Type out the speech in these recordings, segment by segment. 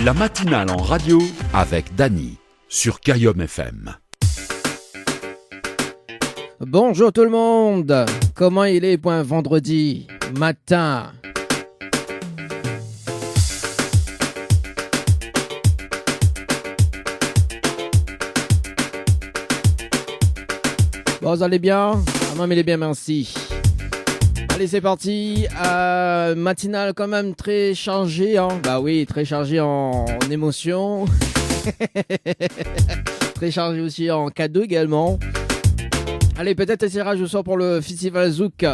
La matinale en radio avec Dany sur Kayom FM. Bonjour tout le monde, comment il est point vendredi matin? Bon, vous allez bien? Ah non, mais il est bien, merci. Allez, c'est parti. Matinale quand même très chargée, hein. Bah oui, très chargée en émotions. Très chargée aussi en cadeaux également. Allez, peut-être un tirage au sort pour le Festival Zouk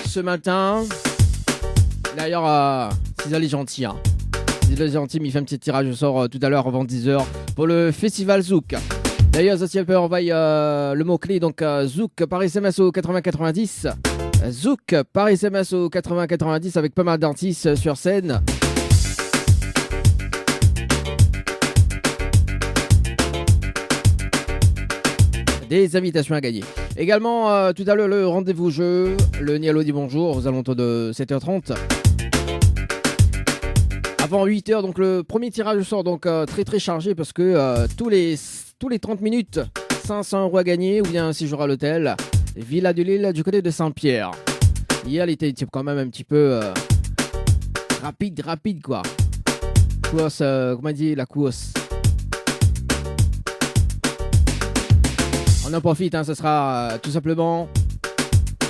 ce matin. D'ailleurs, c'est allé gentil, hein. C'est allé gentil, mais il fait un petit tirage au sort tout à l'heure avant 10h pour le Festival Zouk. D'ailleurs, ça peut envoyer le mot-clé, donc Zouk par SMS au 8090. Zouk par SMS au 8090 avec pas mal d'artistes sur scène. Des invitations à gagner. Également, tout à l'heure, le rendez-vous jeu, le Nialo dit bonjour aux alentours de 7h30. Avant 8h, donc le premier tirage sort donc très très chargé parce que tous les 30 minutes, 500 € à gagner ou bien un séjour à l'hôtel. Villa de Lille du côté de Saint-Pierre. Hier, il était quand même un petit peu rapide quoi. Course, comment on dit, la course. On en profite, hein, ce sera tout simplement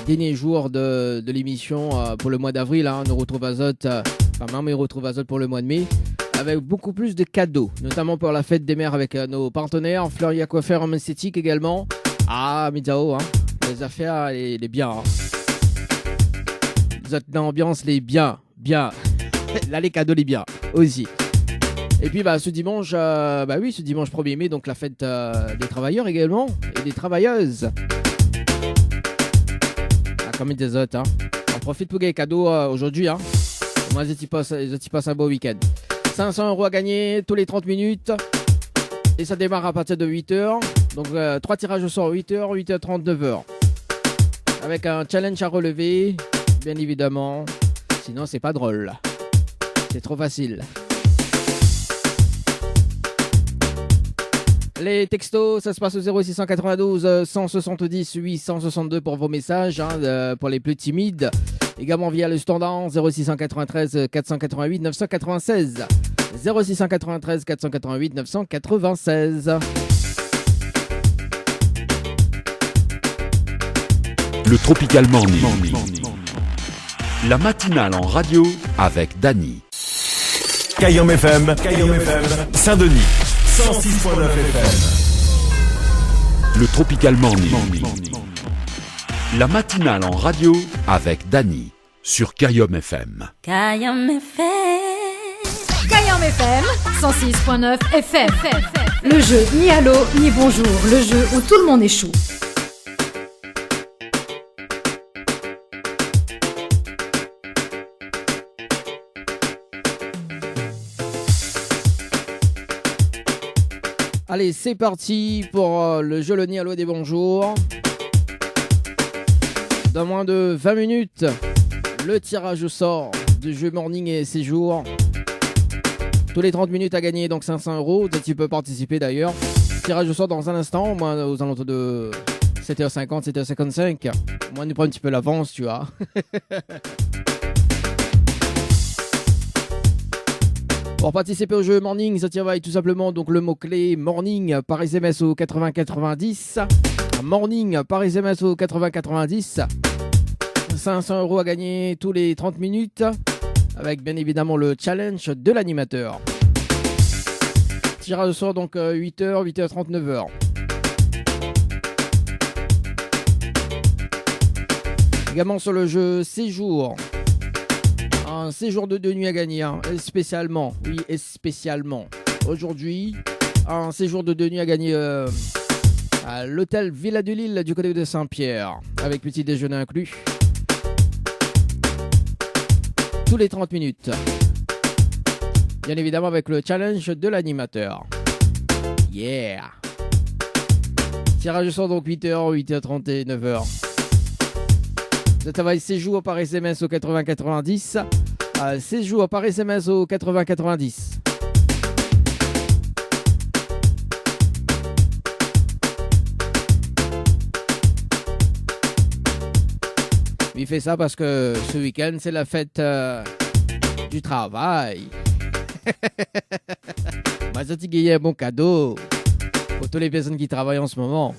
dernier jour de l'émission pour le mois d'avril. Hein, on retrouve Azote, maman retrouve Azote pour le mois de mai, avec beaucoup plus de cadeaux, notamment pour la fête des mères avec nos partenaires, Fleury à coiffeur en esthétique également. Ah, Midao, hein, les affaires, les bien. Hein. Vous êtes dans l'ambiance, les bien. Là, les cadeaux, les bien aussi. Et puis ce dimanche, ce dimanche 1er mai, donc la fête des travailleurs également et des travailleuses. Comme des autres, hein. On profite pour gagner les cadeaux aujourd'hui. Hein. Moi, je passe un beau week-end. 500 € à gagner tous les 30 minutes. Et ça démarre à partir de 8h. Donc 3 tirages au sort, 8h, 8h30, 9h. Avec un challenge à relever, bien évidemment. Sinon, c'est pas drôle. C'est trop facile. Les textos, ça se passe au 0692 170 862 pour vos messages, hein, pour les plus timides. Également via le standard 0693 488 996. 0693 488 996. Le Tropical Morning. La matinale en radio avec Dany. Kayom FM, Saint-Denis. 106.9 FM. Le Tropical Morning. La matinale en radio avec Dany sur Kayom FM. Kayom FM. Kayom FM 106.9 FM. Le jeu ni allô ni bonjour, le jeu où tout le monde est chou. Allez, c'est parti pour le jeu le Nialo des bonjours. Dans moins de 20 minutes, le tirage au sort du jeu Morning et Séjour. Tous les 30 minutes à gagner, donc 500 €. Tu peux participer d'ailleurs. Tirage au sort dans un instant, moi aux alentours de 7h50, 7h55. Moi, nous prend un petit peu l'avance, tu vois. Pour participer au jeu Morning, ça tire tout simplement donc le mot-clé Morning par SMS au 8090. Morning par SMS au 8090. 500 € à gagner tous les 30 minutes. Avec bien évidemment le challenge de l'animateur. Tirage au sort donc 8h, 8h30, 9h. Également sur le jeu Séjour. Un séjour de 2 nuits à gagner, hein, spécialement, aujourd'hui, un séjour de 2 nuits à gagner à l'hôtel Villa de Lille du côté de Saint-Pierre, avec petit déjeuner inclus. Tous les 30 minutes. Bien évidemment avec le challenge de l'animateur. Yeah! Tirage au sort donc 8h, 8h30 et 9h. Le travail séjour par SMS au 8090. 16 jours par SMS au 80-90. Il fait ça parce que ce week-end, c'est la fête du travail. Mazati Gueye, un bon cadeau pour toutes les personnes qui travaillent en ce moment.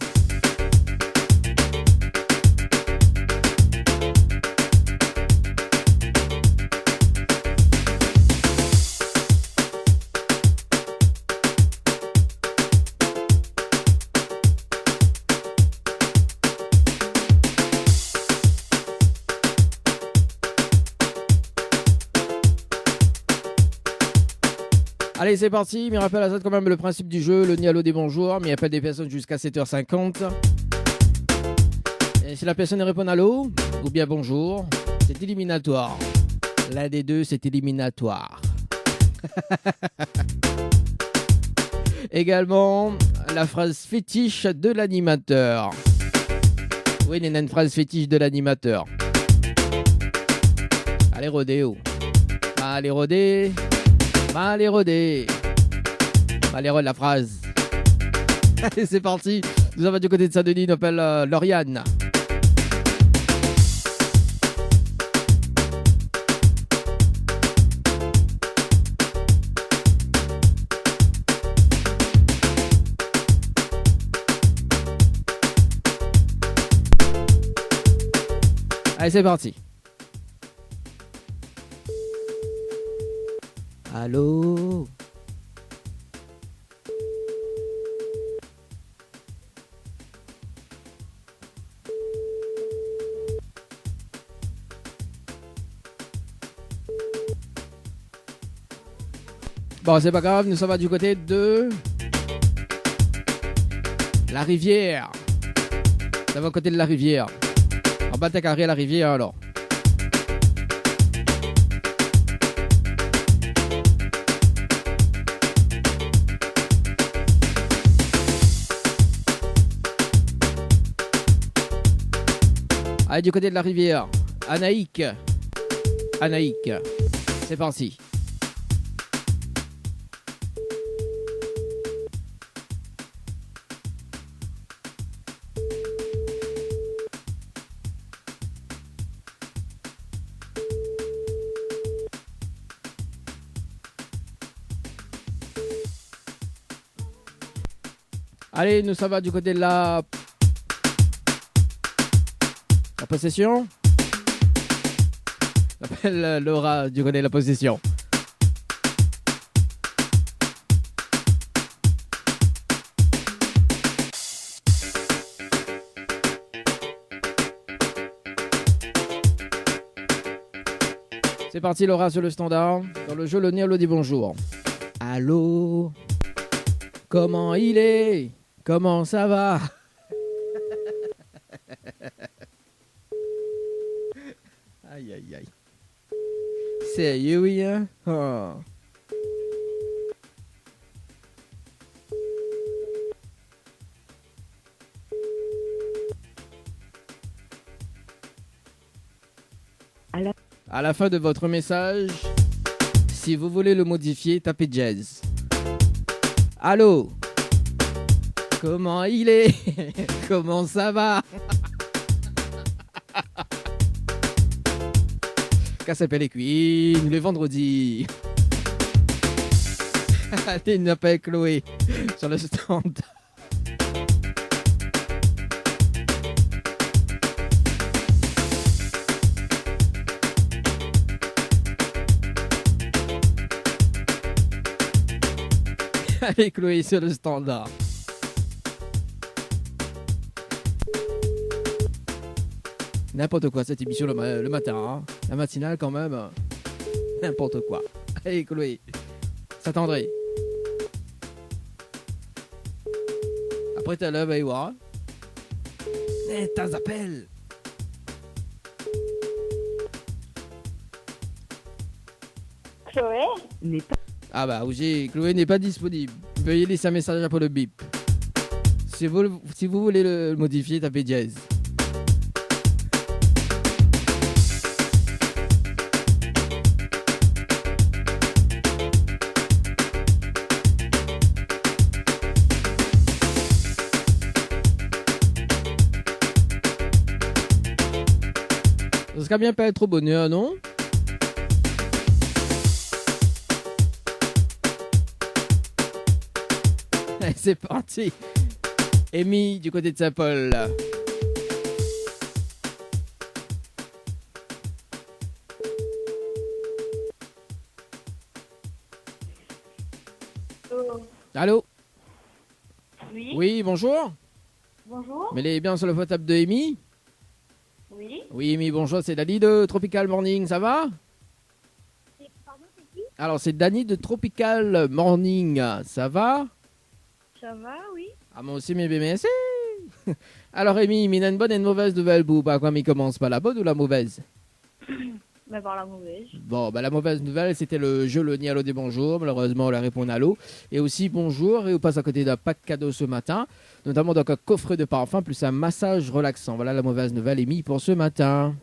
Allez, c'est parti. Mais rappelle à ça quand même le principe du jeu. Le Nialo des bonjours, mais il appelle des personnes jusqu'à 7h50. Et si la personne répond allô ou bien bonjour, c'est éliminatoire. L'un des deux, c'est éliminatoire. Également, la phrase fétiche de l'animateur. Oui, il y a une phrase fétiche de l'animateur. Allez, rodéo. Allez, rodé. Allez, rodé. Allez, rodé la phrase. Allez, c'est parti. Nous avons du côté de Saint-Denis, on appelle Lauriane. Allez, c'est parti. Allô? Bon, c'est pas grave, nous sommes du côté de la rivière. Ça va à côté de la rivière. En bas de carré, la rivière alors. Allez, du côté de la rivière, Anaïk. Anaïk, c'est parti. Allez, nous ça va du côté de la possession. J'appelle Laura du côté de la possession. C'est parti Laura sur le standard. Dans le jeu, le Nialo dit bonjour. Allô? Comment il est? Comment ça va? Aïe aïe aïe. Sérieux, oui, hein? Oh. À la fin de votre message, si vous voulez le modifier, tapez jazz. Allô? Comment il est? Comment ça va? Qu'à s'appelle les Queen, le vendredi. Allez, n'a pas Chloé sur le stand. Allez, Chloé sur le standard. N'importe quoi cette émission le matin, hein. La matinale quand même. N'importe quoi. Allez Chloé, s'attendrait. Après t'as l'heure, va y voir. T'as appel. Chloé n'est pas... Ah bah oui, Chloé n'est pas disponible. Veuillez laisser un message après le bip. Si vous voulez le modifier, tapez dièse. qu'à bien pas être bonheur, non? Allez, c'est parti. Amy, du côté de Saint-Paul. Allô? Oui. Oui, bonjour. Bonjour. Mêlez bien sur le WhatsApp de Amy. Oui. Oui, Amy, bonjour, c'est Dani de Tropical Morning, ça va? Pardon, c'est qui? Alors, c'est Dani de Tropical Morning, ça va? Ça va, oui. Ah, moi aussi, mes bébés, merci. Alors, Amy, il y a une bonne et une mauvaise nouvelle, Bouba. Quoi, mais commence pas la bonne ou la mauvaise? Mais par la mauvaise. Bon, bah, la mauvaise nouvelle, c'était le jeu Le Nialo des bonjours. Malheureusement, on a répondu à l'eau. Et aussi, bonjour. Et on passe à côté d'un pack cadeau ce matin. Notamment donc un coffret de parfum plus un massage relaxant. Voilà la mauvaise nouvelle, Amy, pour ce matin.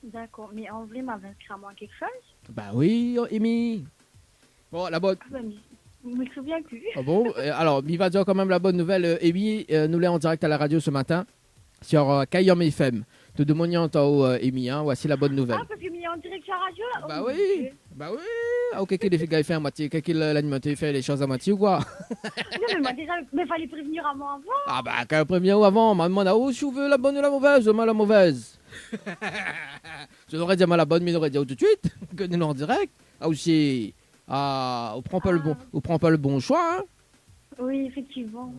D'accord. Mais en vrai, m'avait inscrit à moi quelque chose? Bah oui, Amy. Bon, la bonne. Ah bah, mais je me souviens plus. Ah bon, alors, il va dire quand même la bonne nouvelle. Amy, nous l'est en direct à la radio ce matin sur Kayom FM. Te demandons en haut, Amy, hein. Voici la bonne nouvelle. Ah, parce qu'il m'est en direct sur la radio là? Bah Oh, oui, mon Dieu. bah oui. Ah, ok, qu'il fait à moitié, qu'il l'animateur fait les choses à moitié ou quoi? Non, mais moi, déjà, mais fallait prévenir à moi avant. Ah bah, quand même prévient ou avant, m'a demandé, oh, si vous voulez la bonne ou la mauvaise, moi la mauvaise. Je n'aurais dit moi la bonne, mais j'aurais dit tout de suite, que nous en direct. Ah aussi, on prend pas le bon choix, hein. Oui, effectivement.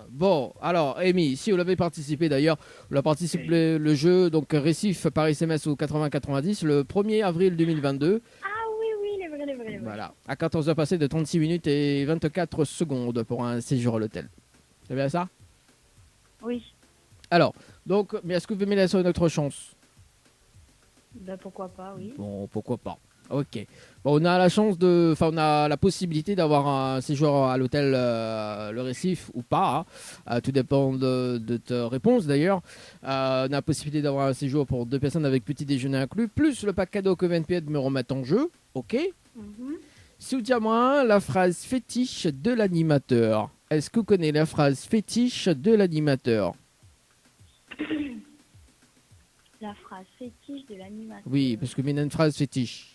Bon, alors, Amy, si vous l'avez participé d'ailleurs, vous avez participé le jeu, donc Récif par SMS au 80-90, le 1er avril 2022. Ah oui, oui, il est vrai, il est vrai, il est vrai. Voilà, à 14h passé de 36 minutes et 24 secondes pour un séjour à l'hôtel. C'est bien ça? Oui. Alors, donc, mais est-ce que vous me laissez une autre chance? Ben pourquoi pas, oui. Bon, pourquoi pas. Ok. Bon, on a la chance on a la possibilité d'avoir un séjour à l'hôtel Le Récif ou pas. Tout dépend de ta réponse d'ailleurs. On a la possibilité d'avoir un séjour pour 2 personnes avec petit déjeuner inclus, plus le pack cadeau que VNPD me remettent en jeu. Ok. Soutiens-moi la phrase fétiche de l'animateur. Est-ce que vous connaissez la phrase fétiche de l'animateur? La phrase fétiche de l'animateur. Oui, parce que il y a une phrase fétiche.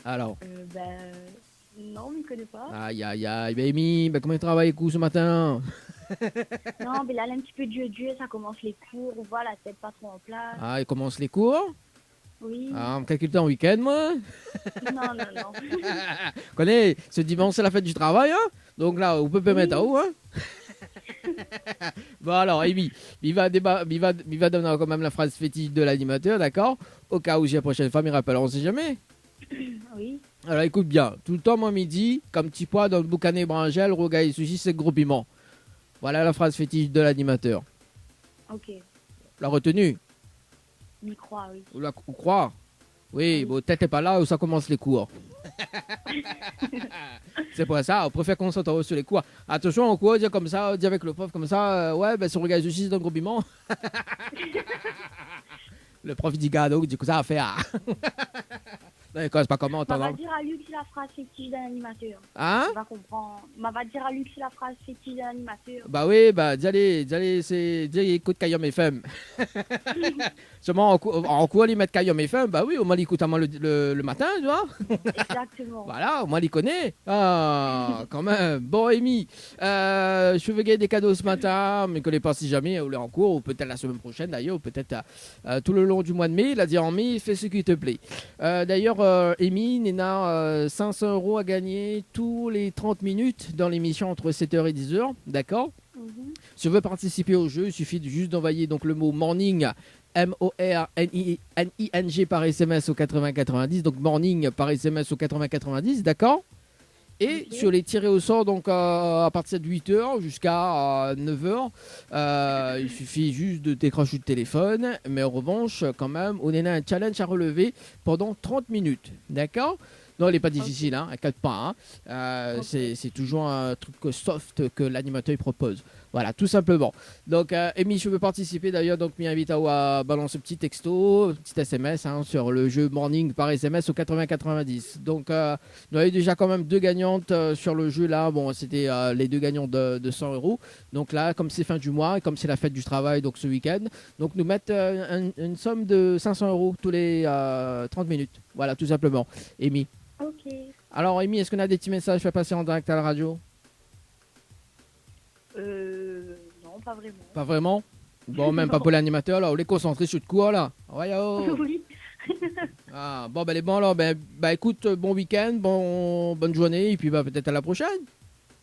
Alors. Ben non, je ne connais pas. Aïe, aïe, aïe, baby, ben, comment il travaille ce matin? Non, mais là, un petit peu Dieu, ça commence les cours, on voit la tête pas trop en place. Ah, il commence les cours? Oui. Ah, on calcule en week-end, moi? Non, non, non. Connais, ce dimanche, c'est la fête du travail, hein? Donc là, on peut pas mettre à haut, hein? Bon, alors, Amy, il va donner quand même la phrase fétiche de l'animateur, d'accord? Au cas où j'ai la prochaine fois, il rappelle, on sait jamais. Oui. Alors, écoute bien, tout le temps, moi, midi, comme petit pois dans le boucané brangel, rogaille sushi, c'est gros piment. Voilà la phrase fétiche de l'animateur. Ok. La retenue? M'y crois, oui. Ou croire? Oui, bon, peut-être pas là où ça commence les cours. C'est pour ça, on préfère qu'on s'entende sur les cours. Attention, en cours, dire comme ça, dire avec le prof comme ça, ouais, ben, si on regarde justice d'un gros piment. Le prof dit, gars, donc, du coup, ça à faire. Non, c'est pas comment, On t'entends? va dire à Luc c'est la phrase fétiche d'un animateur. Hein? Tu vas comprendre. On va dire à Luc c'est la phrase fétiche d'un animateur. Bah oui, bah, écoute Kayom FM. Seulement, en cours, ils mettent Kayom FM, bah oui, au moins, ils écoutent à moi le matin, tu vois. Exactement. Voilà, au moins, ils connaissent. Ah, quand même. Bon, Amy, je veux gagner des cadeaux ce matin, mais je ne connais pas si jamais, ou en cours, ou peut-être la semaine prochaine, d'ailleurs, ou peut-être tout le long du mois de mai. Il a dit en mai, fais ce qui te plaît. D'ailleurs, Amy, Nena, 500 € à gagner tous les 30 minutes dans l'émission entre 7h et 10h, d'accord? Si tu veux participer au jeu, il suffit juste d'envoyer donc le mot morning, M-O-R-N-I-N-G par SMS au 8090, donc morning par SMS au 8090, d'accord? Et sur les tirés au sort, donc à partir de 8h jusqu'à 9h, il suffit juste de décrocher le téléphone. Mais en revanche, quand même, on a un challenge à relever pendant 30 minutes. D'accord? Non, il n'est pas difficile, hein, inquiète pas. Hein. Ok. C'est toujours un truc soft que l'animateur il propose. Voilà, tout simplement. Donc, Amy, je veux participer d'ailleurs. Donc, m'invite à balancer un petit texto, un petit SMS hein, sur le jeu Morning par SMS au 80-90. Donc, nous avons eu déjà quand même 2 gagnantes sur le jeu là. Bon, c'était les 2 gagnants de 100 euros. Donc là, comme c'est fin du mois et comme c'est la fête du travail, donc ce week-end, donc nous mettent une somme de 500 euros tous les 30 minutes. Voilà, tout simplement. Amy. Ok. Alors, Amy, est-ce qu'on a des petits messages à passer en direct à la radio? Non, pas vraiment. Pas vraiment? Bon, même pas pour l'animateur, là. On est concentré sur le cours, là. Ouais, oh. Oui. Ah, bon, ben, les bons, alors. Ben, écoute, bon week-end, bonne journée, et puis, bah, peut-être à la prochaine.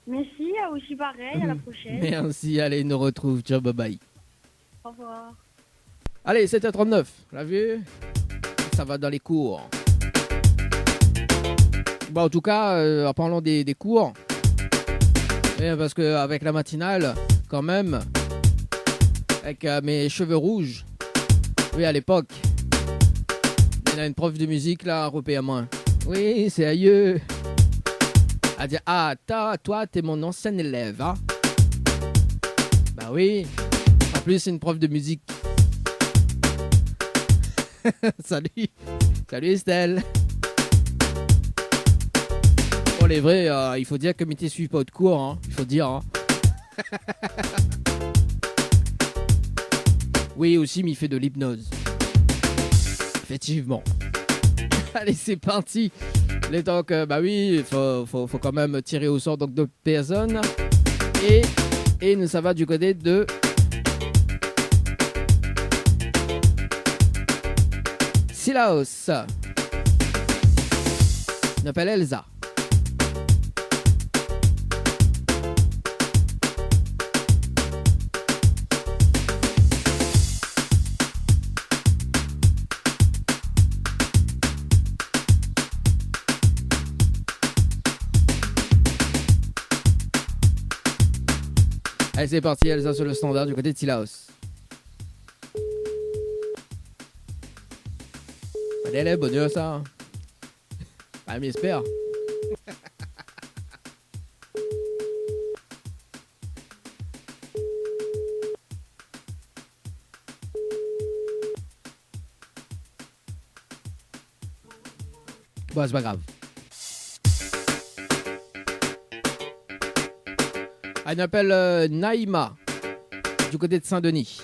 Merci, à aussi pareil, à la prochaine. Merci, allez, nous retrouve. Ciao, bye bye. Au revoir. Allez, 7h39. La vue? Ça va dans les cours. Bon, en tout cas, en parlant des cours, parce qu'avec la matinale, quand même, avec mes cheveux rouges, oui, à l'époque, il y a une prof de musique, là, européen à moi. Oui, c'est aïeux. Elle dit, ah, toi, t'es mon ancien élève, hein? Bah oui. En plus, c'est une prof de musique. Salut. Salut Estelle. Bon, les vrais, il faut dire que Mété suit pas de cours, hein. Il faut dire, hein. Oui, aussi, mais il fait de l'hypnose. Effectivement. Allez, c'est parti. Les temps que, bah oui, faut quand même tirer au sort donc 2 personnes. Et nous, ça va du côté de... Silaos. On appelle Elsa. Allez, c'est parti, Elsa sur le standard du côté de Silaos. Allez, bonne ça. Ah, mais j'espère. Bon, c'est pas grave. Elle m'appelle Naïma, du côté de Saint-Denis.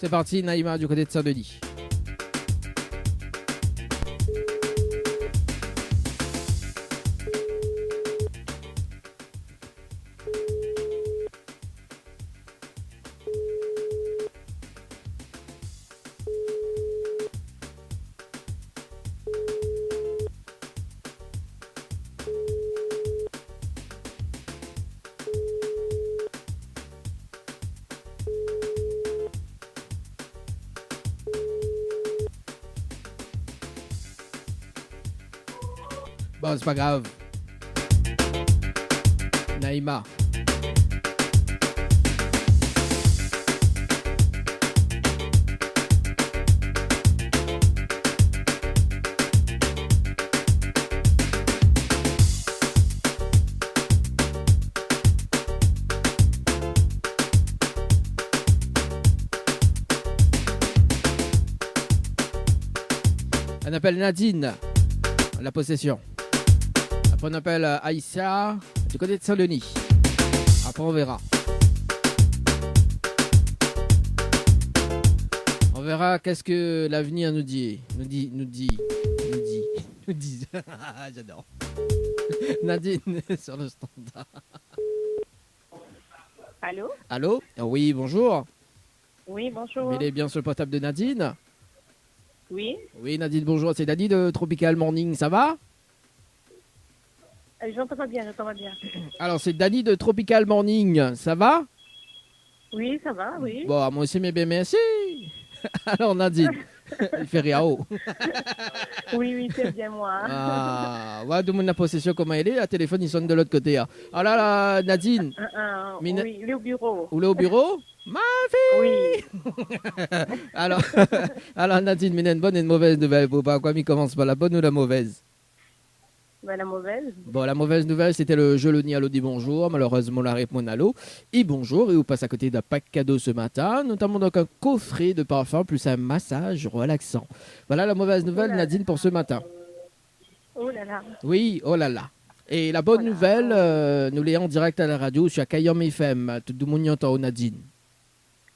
C'est parti, Naïma, du côté de Saint-Denis. Bon, c'est pas grave. Naïma. On appelle Nadine. La possession. Après, on appelle Aïssa du côté de Saint-Denis. Après, on verra. On verra qu'est-ce que l'avenir nous dit. Nous dit. J'adore. Nadine sur le standard. Allô? Allô? Oui, bonjour. Oui, bonjour. Il est bien sur le portable de Nadine. Oui, Oui, Nadine, bonjour. C'est Nadine de Tropical Morning. Ça va? j'entends pas bien. Alors, c'est Dani de Tropical Morning. Ça va? Oui, ça va, oui. Bon, moi aussi, mais bien, merci. Alors, Nadine, Feriao. Oui, c'est bien moi. Ah, ouais, tout le monde a possession comment il est. Le téléphone, il sonne de l'autre côté. Hein. Ah là là, Nadine. Oui, il est au bureau. Vous êtes au bureau? Ma fille! Oui. alors, alors, Nadine, mais une bonne et une mauvaise nouvelle. Pourquoi il commence par la bonne ou la mauvaise? Ben, la mauvaise. Bon, la mauvaise nouvelle, c'était le jeu Le Nialo dit bonjour. Malheureusement, la réponse Nalo. Et bonjour, et vous passe à côté d'un pack cadeau ce matin, notamment donc un coffret de parfum plus un massage relaxant. Voilà la mauvaise nouvelle, Nadine, pour ce matin. Oh là là. Oui, oh là là. Et la bonne nouvelle, nous l'ayons en direct à la radio sur Kayom FM. Tout le monde y entend, Nadine.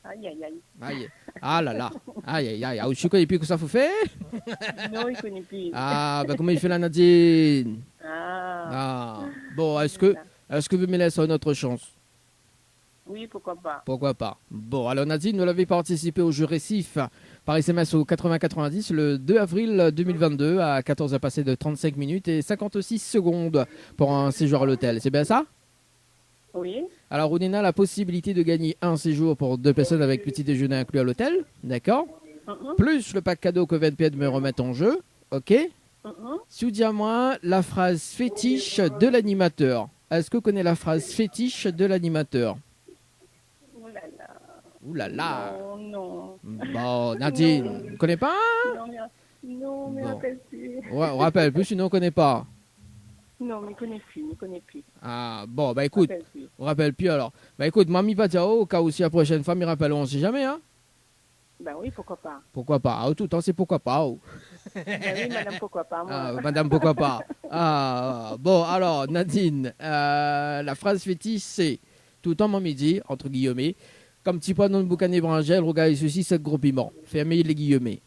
Aïe, aïe, aïe. Aïe. Ah là là. Aïe, aïe, aïe. Ah, je connais plus que ça faut faire. Non, il ne connaît plus. Ah, bah comment il fait la Nadine? Ah. Ah. Bon, est-ce que vous me laissez une autre chance? Oui, pourquoi pas. Pourquoi pas? Bon, alors Nadine, vous l'avez participé au jeu Récif par SMS au 8090 le 2 avril 2022 à 14h passé de 35 minutes et 56 secondes pour un séjour à l'hôtel. C'est bien ça? Oui. Alors, on a la possibilité de gagner un séjour pour 2 personnes avec petit déjeuner inclus à l'hôtel. D'accord? Plus le pack cadeau que VNPD me remet en jeu. OK? Si vous dites à moi la phrase fétiche de l'animateur. Est-ce que vous connaissez la phrase fétiche de l'animateur? Ouh là là. Ouh là là. Non. Bon, Nadine, vous ne connaissez pas? Non, mais Bon. rappelle plus. Ouais, on rappelle plus, sinon on ne connaît pas. Non, mais il ne connaît plus. Ah, bon, bah écoute, Rappelle plus. on rappelle plus alors. Bah écoute, mamie Patiao, au cas où si la prochaine fois, m'y rappelle, on ne sait jamais, hein? Ben oui, pourquoi pas. Pourquoi pas? Ah, tout le temps, c'est pourquoi pas. Oh. Ben oui, madame, pourquoi pas, moi. Ah, madame, pourquoi pas? Ah, bon, alors, Nadine, la phrase fétiche, c'est tout le temps, mamie dit, entre guillemets, comme petit pois dans le boucan évangile, regardez ceci, c'est gros piment. Fermez les guillemets.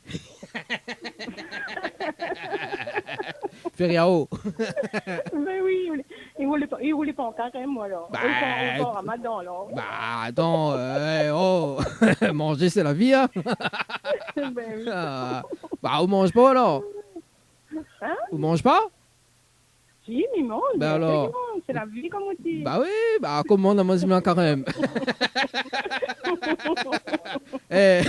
Feriao. Ben oui, il voulait pas en carême, moi, alors. Bah, Il va en ramadan, alors. Bah, attends, oh, manger, c'est la vie, hein? Ben oui. Ah, bah, on mange pas, alors? Hein? On mange pas? Si, il mange. Ben alors? C'est la vie, comme on dit. Bah oui, bah comment on a mangé un carême? Eh,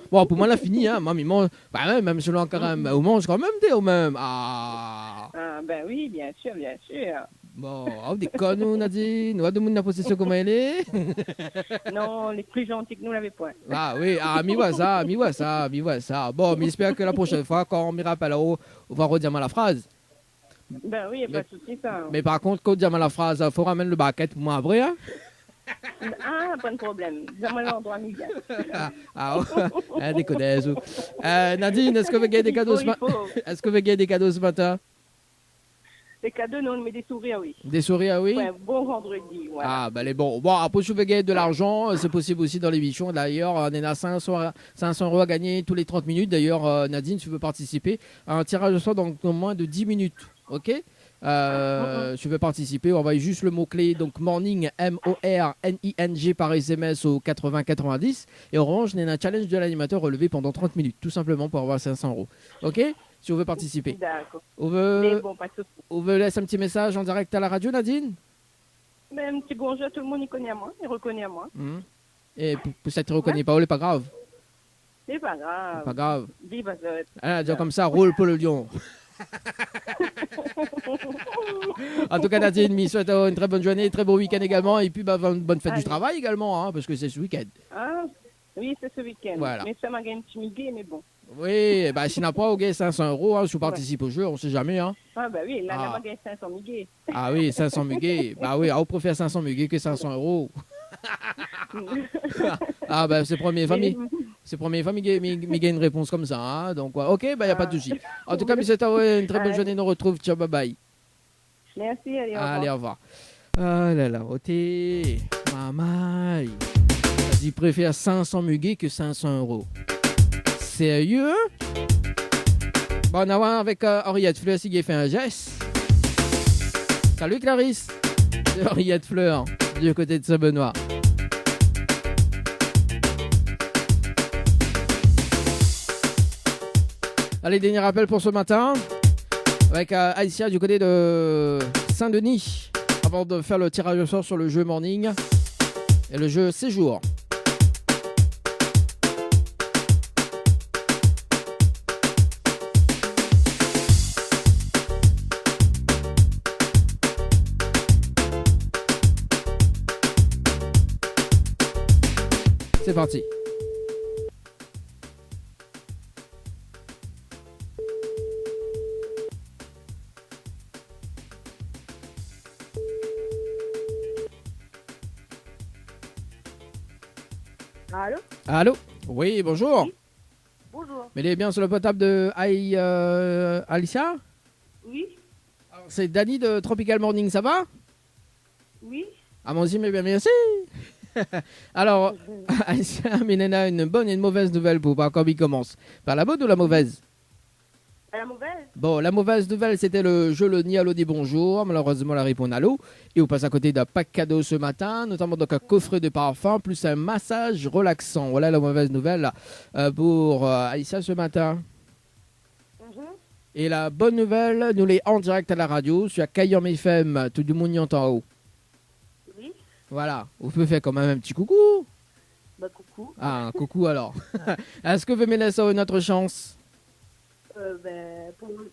bon, pour moi, là, fini, hein. Maman, il mange. Bah, même selon un carême, on mange quand même, t'es au même. Ah. Ah, ben oui, bien sûr, bien sûr. Bon, on déconne, nous, Nadine. Nous, de la possession comme elle est. Non, les plus gentils que nous l'avaient point. Ah oui, ah, mi voit ça. Bon, mais j'espère que la prochaine fois, quand on me rappelle là-haut, on va redire la phrase. Ben oui, il n'y a pas de souci, ça. Mais par contre, quand on dit la phrase, il faut ramener le baquette pour moi après, hein? Ah, pas de problème. Dis-moi l'endroit, Miguel. Ah, ouais, déconnaise. Nadine, est-ce que vous gagnez des cadeaux ce matin? Est-ce que vous gagnez des cadeaux ce matin? Des cadeaux, non, mais des sourires, oui. Des sourires, oui? Ouais, bon vendredi, voilà. Ah, ben les bons. Bon, après, si vous voulez gagner de l'argent, c'est possible aussi dans l'émission. D'ailleurs, on est à 500 € à gagner tous les 30 minutes. D'ailleurs, Nadine, si tu veux participer, un tirage au sort dans moins de 10 minutes. OK? Si tu veux participer, on envoie juste le mot-clé, donc morning, M-O-R-N-I-N-G par SMS au 80-90. Et Orange, on a un challenge de l'animateur relevé pendant 30 minutes, tout simplement pour avoir 500 €. OK? Si on veut participer. D'accord. On Mais veut, bon, pas de souci. on veut laisser un petit message en direct à la radio, Nadine? Mais un petit bonjour, tout le monde, il connaît à moi. Il reconnaît à moi. Et pour ça, tu ne reconnais pas, c'est pas grave. C'est pas grave. C'est pas grave. Vive à ça. Ah, dire comme ça, roule pour le lion. En tout cas, Nadine, je souhaite une très bonne journée, très beau week-end également. Et puis, bah, une bonne fête du travail également, hein, parce que c'est ce week-end. Ah, oui, c'est ce week-end. Voilà. Mais ça m'a gagné un petit miguet, mais bon. Oui, bah, s'il n'a pas, ok, 500 €, hein, si vous participez au jeu, on ne sait jamais. Hein. Ah, bah oui, là, Ah. on m'a gagné 500 miguets. Ah oui, 500 muguets. Bah oui, on préfère 500 muguets que 500 €. Ah, bah, c'est première famille. C'est première fois, Miguel une réponse comme ça. Hein, donc, ouais. Ok, bah, il n'y a pas de souci. En tout cas, monsieur Taoué, une très bonne journée. Nous retrouve. Ciao, bye bye. Merci, allez, au revoir. Allez, au revoir. Ah là là, ok. Mamaï. Il préfère 500 muguets que 500 €. Sérieux? Bon, on a voir avec Henriette Fleur qui a fait un geste. Salut Clarisse. C'est Henriette Fleur, du côté de Saint-Benoît. Allez, dernier rappel pour ce matin. Avec Aïssia du côté de Saint-Denis. Avant de faire le tirage au sort sur le jeu Morning et le jeu Séjour. C'est parti. Allô? Allô? Oui, bonjour. Oui. Bonjour. Mais il est bien sur le potable de Alicia? Oui? Alors, c'est Dani de Tropical Morning, ça va? Oui? Ah, moi aussi, mais bien, merci. Alors, Alicia, Minena, une bonne et une mauvaise nouvelle pour voir comment il commence. Par la bonne ou la mauvaise? À la mauvaise? Bon, la mauvaise nouvelle, c'était le jeu Le Nialo dit bonjour. Malheureusement, la réponse à l'eau. Et on passe à côté d'un pack cadeau ce matin, notamment donc un coffret de parfum plus un massage relaxant. Voilà la mauvaise nouvelle pour Alicia ce matin. Et la bonne nouvelle, nous l'est en direct à la radio sur Kayom FM, tout du monde y entend en haut. Oui? Voilà, vous pouvez faire quand même un petit coucou. Bah, coucou. Ah, un coucou alors. Est-ce que vous me laissez une autre chance?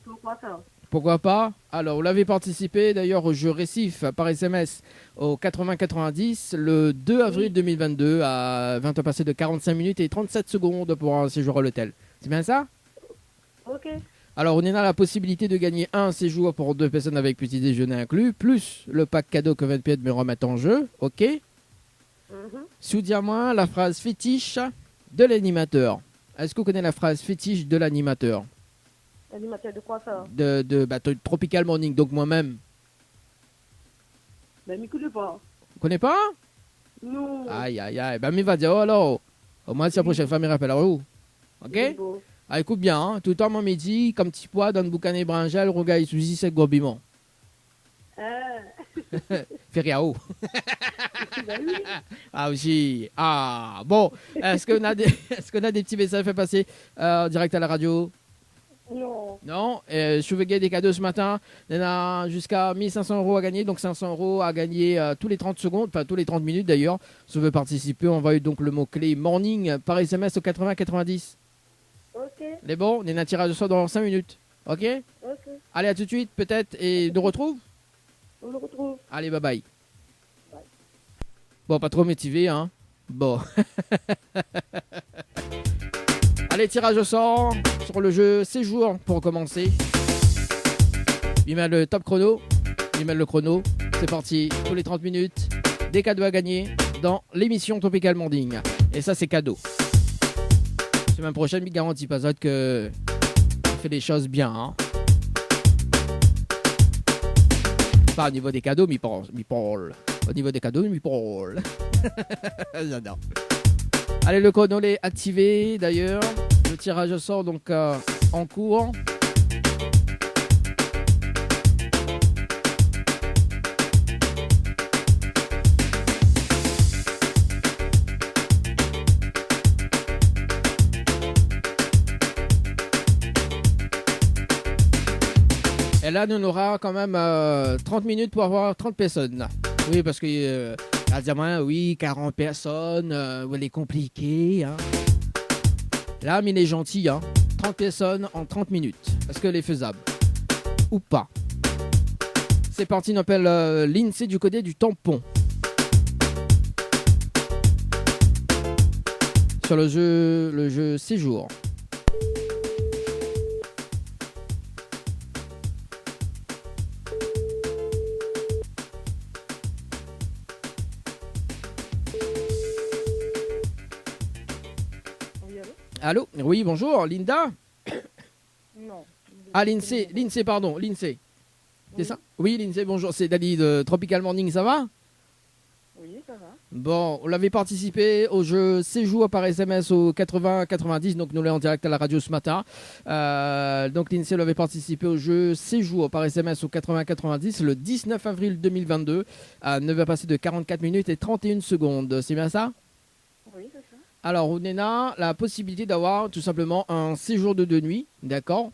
Pourquoi ça? Pourquoi pas? Alors, vous l'avez participé d'ailleurs au jeu Récif par SMS au 80-90 le 2 avril 2022 à 20 h passées de 45 minutes et 37 secondes pour un séjour à l'hôtel. C'est bien ça? Ok. Alors, on a la possibilité de gagner un séjour pour 2 personnes avec petit déjeuner inclus, plus le pack cadeau que VNP me remettre en jeu. Ok? Soudiez-moi la phrase fétiche de l'animateur. Est-ce que vous connaissez la phrase fétiche de l'animateur? Animateur de quoi ça? De Tropical Morning, donc moi-même. Ben, m'y connais pas. Vous connaissez pas? Non. Aïe, aïe, aïe. Ben, mais va dire, oh alors. Au moins, si la prochaine fois, me rappelle où. Ok? Ah, écoute bien, hein. Tout le temps, mon midi, comme petit pois, dans le boucan et brinjal, regarde, sous c'est gobiment. Feriao. Ben oui. Ah, aussi. Ah, bon. Est-ce qu'on a des petits messages à faire passer direct à la radio? Non. Non, je veux gagner des cadeaux ce matin. Il y en a jusqu'à 1500 € à gagner, donc 500 € à gagner tous les 30 secondes, enfin tous les 30 minutes d'ailleurs. Si vous voulez participer, envoyez donc le mot-clé morning par SMS au 80-90. Ok. Les bons, on est un tirage de sort dans 5 minutes. Ok? Ok. Allez, à tout de suite peut-être et nous retrouve. On le retrouve. Allez, bye bye. Bye. Bon, pas trop motivé, hein? Bon. Allez, tirage au sort sur le jeu Séjour pour commencer. Il met le top chrono. Il met le chrono. C'est parti. Tous les 30 minutes, des cadeaux à gagner dans l'émission Tropical Morning. Et ça, c'est cadeau. Semaine prochaine, il garantit pas ça que on fait les choses bien. Hein. Pas au niveau des cadeaux, mais il parle. Au niveau des cadeaux, il parle. J'adore. Allez, le chrono est activé d'ailleurs. Le tirage sort donc en cours. Et là, nous on aura quand même 30 minutes pour avoir 30 personnes. Oui, parce que à dire, oui, 40 personnes, elle est compliquée. Hein. Là, mais il est gentil. Hein. 30 personnes en 30 minutes. Est-ce qu'elle est faisable? Ou pas? C'est parti, on appelle l'INSEE du côté du tampon. Sur le jeu Séjour. Allô? Oui, bonjour, Linda? Non. Ah, l'INSEE, pardon, l'INSEE. C'est ça? Oui, l'INSEE, bonjour, c'est Dali de Tropical Morning, ça va? Oui, ça va. Bon, on l'avait participé au jeu Séjour par SMS au 80-90, donc nous l'avons en direct à la radio ce matin. Donc l'INSEE l'avait participé au jeu Séjour par SMS au 80-90 le 19 avril 2022 à 9h passées de 44 minutes et 31 secondes. C'est bien ça? Oui, c'est ça. Alors, on a la possibilité d'avoir tout simplement un séjour de 2 nuits, d'accord,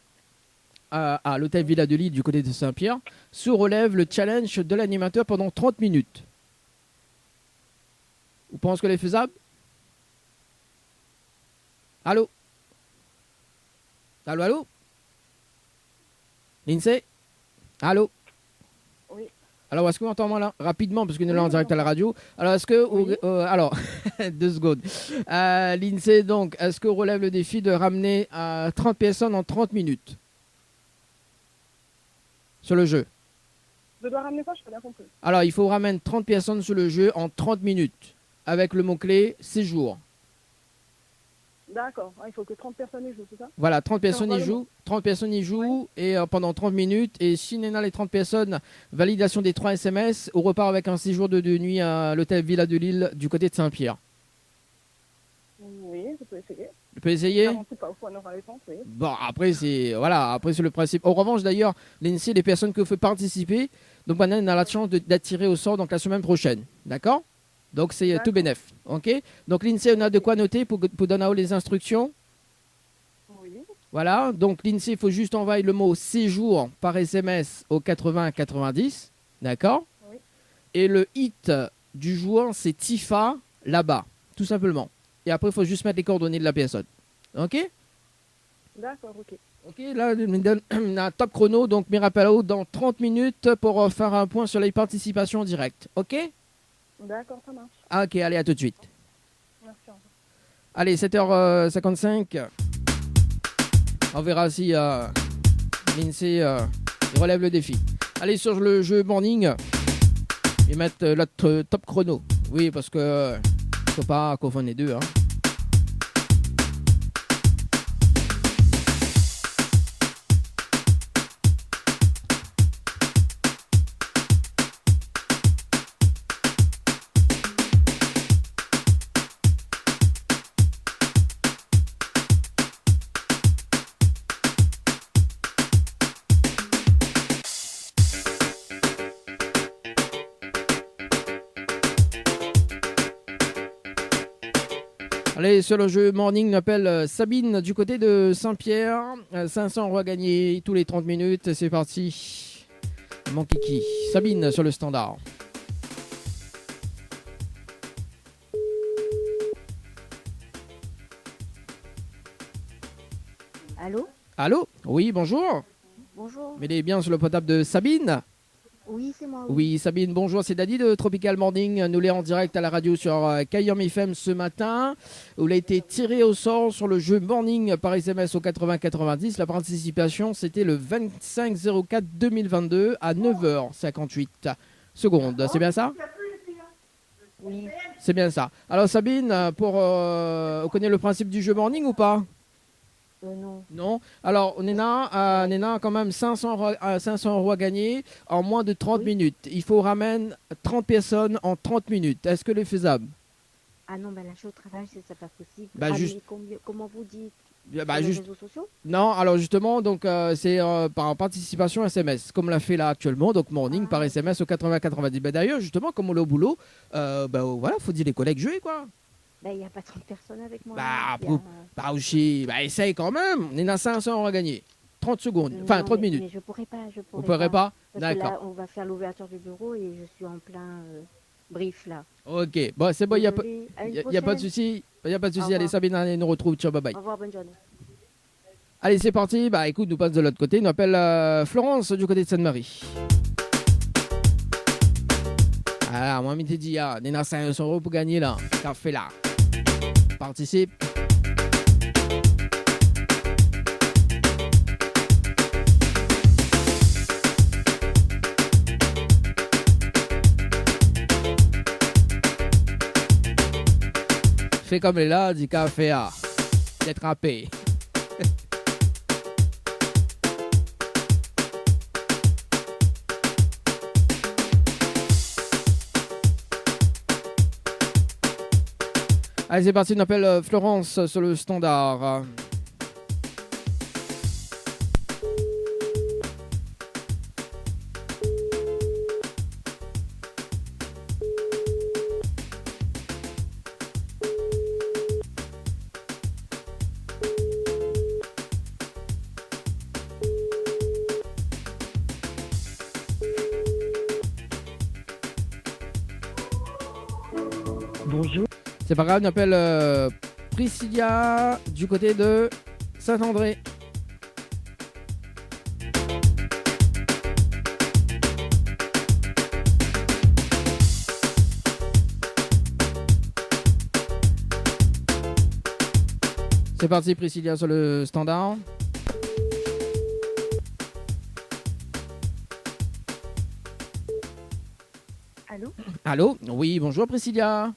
à l'hôtel Villa de Lille du côté de Saint-Pierre, sous relève le challenge de l'animateur pendant 30 minutes. Vous pensez qu'elle est faisable? Allô? Allô? L'INSEE? Allô? Oui. Alors, est-ce que vous entendez là rapidement, parce que nous sommes en direct à la radio. Alors, est-ce que... alors, 2 secondes. L'INSEE, donc, est-ce qu'on relève le défi de ramener 30 personnes en 30 minutes sur le jeu? Je dois ramener quoi? Je n'ai pas bien compris. Alors, il faut ramener 30 personnes sur le jeu en 30 minutes, avec le mot-clé séjour. D'accord. Il faut que 30 personnes y jouent, c'est ça? Voilà, 30 personnes y jouent. 30 personnes y jouent et pendant 30 minutes. Et si Néna, les 30 personnes, validation des 3 SMS, on repart avec un séjour de 2 nuits à l'hôtel Villa de Lille du côté de Saint-Pierre. Oui, je peux essayer. Tu peux essayer? Je ne sais pas où on aura les réponses, oui. Bon, après, c'est le principe. En revanche, d'ailleurs, l'INSEE, les personnes que vous faites participer, donc maintenant, on a la chance d'attirer au sort donc, la semaine prochaine. D'accord? Donc, c'est tout bénef. OK? Donc, l'INSEE, on a de quoi noter pour donner les instructions. Oui. Voilà. Donc, l'INSEE, il faut juste envoyer le mot séjour par SMS au 80-90. D'accord? Oui. Et le hit du joueur, c'est Tifa là-bas. Tout simplement. Et après, il faut juste mettre les coordonnées de la personne. OK? D'accord, ok. Ok, là, il me donne un top chrono. Donc, me rappelle dans 30 minutes pour faire un point sur les participations directes. OK? D'accord, ça marche. Ah, ok, allez, à tout de suite. Merci. Au revoir. Allez, 7h55. On verra si l'INSEE relève le défi. Allez, sur le jeu morning, ils mettent notre top chrono. Oui, parce que faut pas confondre les deux. Hein. Allez, sur le jeu morning, on appelle Sabine du côté de Saint-Pierre. 500 € gagnés tous les 30 minutes. C'est parti. Mon kiki. Sabine sur le standard. Allô? Allô? Oui, bonjour. Bonjour. Mais est bien sur le portable de Sabine? Oui, c'est moi. Oui, Sabine, bonjour. C'est Dadi de Tropical Morning. Nous l'est en direct à la radio sur Kayom FM ce matin. Où il a été tiré au sort sur le jeu Morning par SMS au 80-90. La participation, c'était le 25-04-2022 à 9h58 secondes. C'est bien ça? Oui. C'est bien ça. Alors Sabine, on connaît le principe du jeu Morning ou pas? Non. Non. Alors, Néna a quand même 500 € à gagner en moins de 30 minutes. Il faut ramener 30 personnes en 30 minutes. Est-ce que c'est faisable? Ah non, là, je suis au travail, c'est pas possible. Bah, juste... mais comment vous dites? Bah, sur les juste... réseaux sociaux? Non, alors justement, donc c'est par participation SMS, comme l'a fait là actuellement, donc Morning par SMS au 80-90. Bah, d'ailleurs, justement, comme on est au boulot, voilà, faut dire les collègues jouer, quoi. Il n'y a pas 30 personnes avec moi. Essaye quand même. On est à 500 € à gagner. 30 secondes, Non, enfin 30 minutes. Mais je pourrais pas. Vous ne pourrez pas? Parce que là, D'accord. on va faire l'ouverture du bureau et je suis en plein brief là. Ok, bon, c'est bon, il n'y a pas de souci. Il n'y a pas de souci. Allez, Sabine, allez, nous retrouve. Ciao, bye bye. Au revoir, bonne journée. Allez, c'est parti. Bah écoute, nous passe de l'autre côté. Nous appelle Florence du côté de Sainte-Marie. Ah, moi, je t'ai dit, on est à 500 € pour gagner là. Café là. Participe. Fais comme elle est là, du café à d'être râpé. Allez, c'est parti, on appelle Florence sur le standard. Bonjour. C'est pas grave, on appelle Priscilla du côté de Saint-André. C'est parti, Priscilla, sur le standard. Allô? Allô? Oui, bonjour, Priscilla.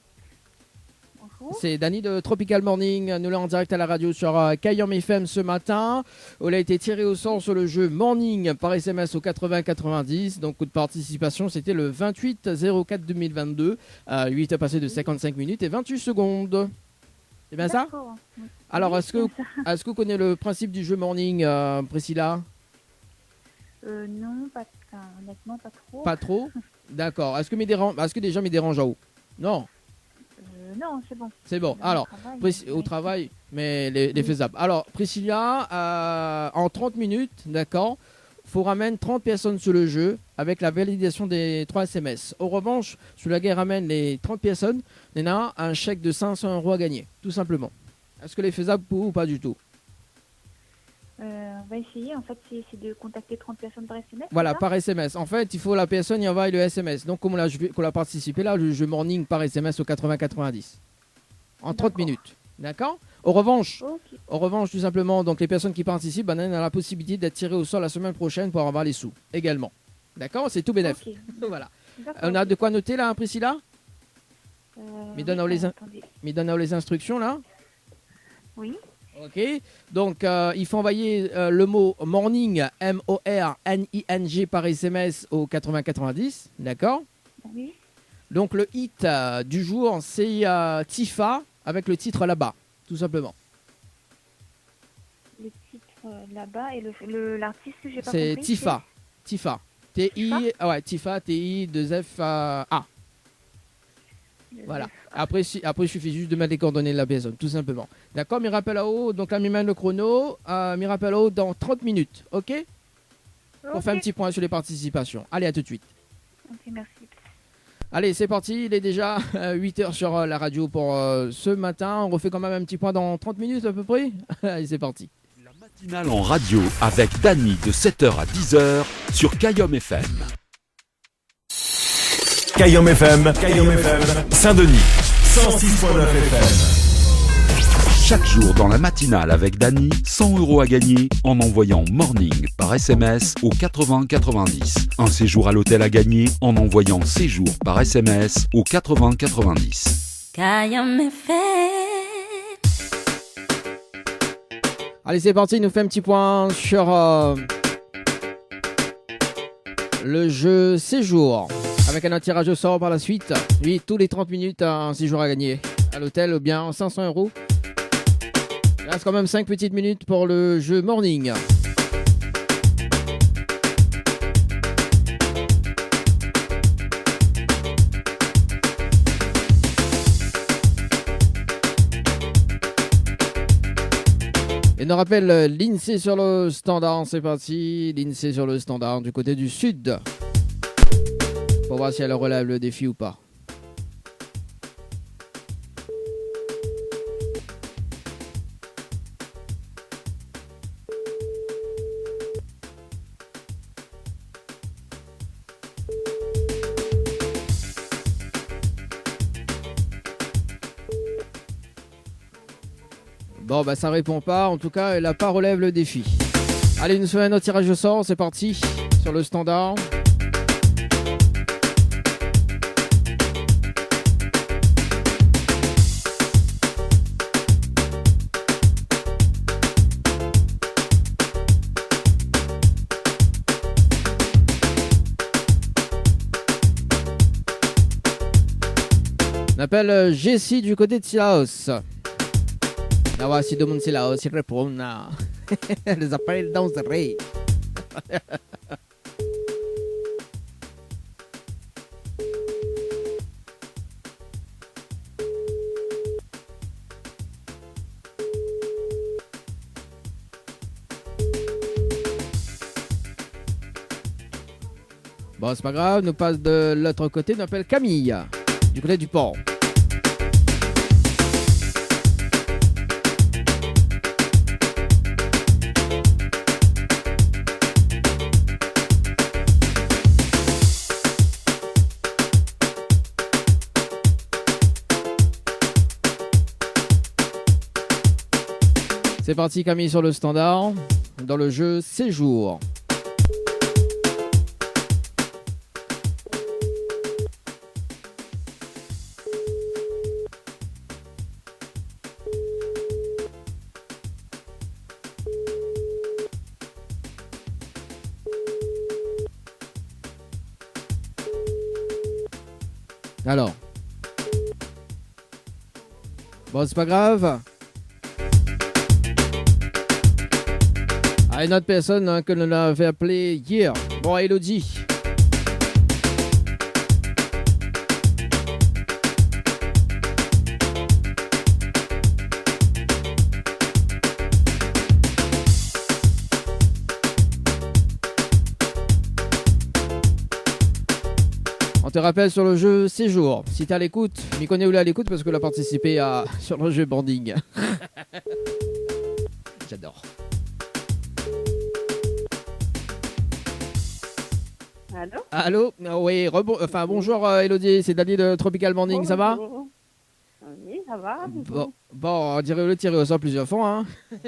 Bonjour. C'est Dany de Tropical Morning. Nous sommes en direct à la radio sur Kayom FM ce matin. On a été tiré au sort sur le jeu Morning par SMS au 80-90. Donc, coup de participation, c'était le 28-04-2022. 8 a passé de 55 minutes et 28 secondes. C'est bien ça? D'accord. Oui. Alors, Oui, est-ce que vous connaissez le principe du jeu Morning, Priscilla? Non, honnêtement, pas trop. Pas trop? D'accord. Est-ce que des gens me dérangent en haut? Non, Non, c'est bon. c'est bon. Au Alors, travail, au travail, mais les faisables. Alors, Priscilla, en 30 minutes, d'accord, faut ramener 30 personnes sur le jeu avec la validation des 3 SMS. Au revanche, sur la guerre ramène les 30 personnes, il y en a un chèque de 500 € à gagner, tout simplement. Est-ce que les faisables pour vous ou pas du tout? On va essayer. En fait, c'est de contacter 30 personnes par SMS. Voilà, c'est ça? par SMS. En fait, il faut la personne y envoie le SMS. Donc, comme on a participé là, le jeu Morning par SMS au 80-90. En 30 D'accord. minutes. D'accord? Au revanche, Ok. tout simplement, donc les personnes qui participent, on a la possibilité d'être tirées au sol la semaine prochaine pour avoir les sous également. D'accord? C'est tout bénef. Ok. Voilà. D'accord, On a ok. de quoi noter là, Priscilla? Mais donne-nous les attendez. Mais donne les instructions là. Oui. Ok. Donc, il faut envoyer le mot morning, M-O-R-N-I-N-G par SMS au 80-90. D'accord? Oui. Donc, le hit du jour, c'est Tifa avec le titre là-bas, tout simplement. Le titre là-bas et l'artiste, j'ai pas C'est compris. Tifa. Tifa. T-I, ah ouais, Tifa, T-I-2-F-A. Voilà. Après, il suffit juste de mettre les coordonnées de la personne, tout simplement. D'accord, m'y rappelle à haut. Donc là, m'y met le chrono. M'y rappelle à haut dans 30 minutes. OK? On fait un petit point sur les participations. Allez, à tout de suite. Ok, merci. Allez, c'est parti. Il est déjà 8h sur la radio pour ce matin. On refait quand même un petit point dans 30 minutes à peu près. Allez, c'est parti. La matinale en radio avec Dany de 7h à 10h sur Kayom FM. Kayom FM, Saint-Denis, 106.9 FM. Chaque jour dans la matinale avec Dany, 100 € à gagner en envoyant Morning par SMS au 80-90. Un séjour à l'hôtel à gagner en envoyant Séjour par SMS au 80-90. Kayom FM. Allez, c'est parti. Il nous fait un petit point sur le jeu Séjour. Avec un tirage au sort par la suite. Oui, tous les 30 minutes, un séjour à gagner. À l'hôtel, ou bien 500 €. Il reste quand même 5 petites minutes pour le jeu Morning. Et nous rappelle l'INSEE sur le standard. C'est parti. L'INSEE sur le standard du côté du sud. Pour voir si elle relève le défi ou pas. Bon, bah ça répond pas. En tout cas, elle n'a pas relève le défi. Allez, nous faisons un autre tirage au sort. C'est parti sur le standard. On appelle Jessie du côté de Silaos. Là, voici de mon Silaos, il répond. Les appels dans le rey. Bon, c'est pas grave, nous passe de l'autre côté, nous appelle Camille, du côté du port. C'est parti Camille sur le standard, dans le jeu Séjour. Alors. Bon, c'est pas grave. Ah, une autre personne que l'on avait appelée hier. Bon, Elodie. On te rappelle sur le jeu Séjour. Si t'es à l'écoute, m'y connais où est à l'écoute parce que tu as participé sur le jeu Banding. J'adore. Allô? Allô? Oui, bonjour Elodie, c'est Dali de Tropical Banding, ça va? Oui, ça va. Bon, on dirait le tirer au sort plusieurs fois, hein.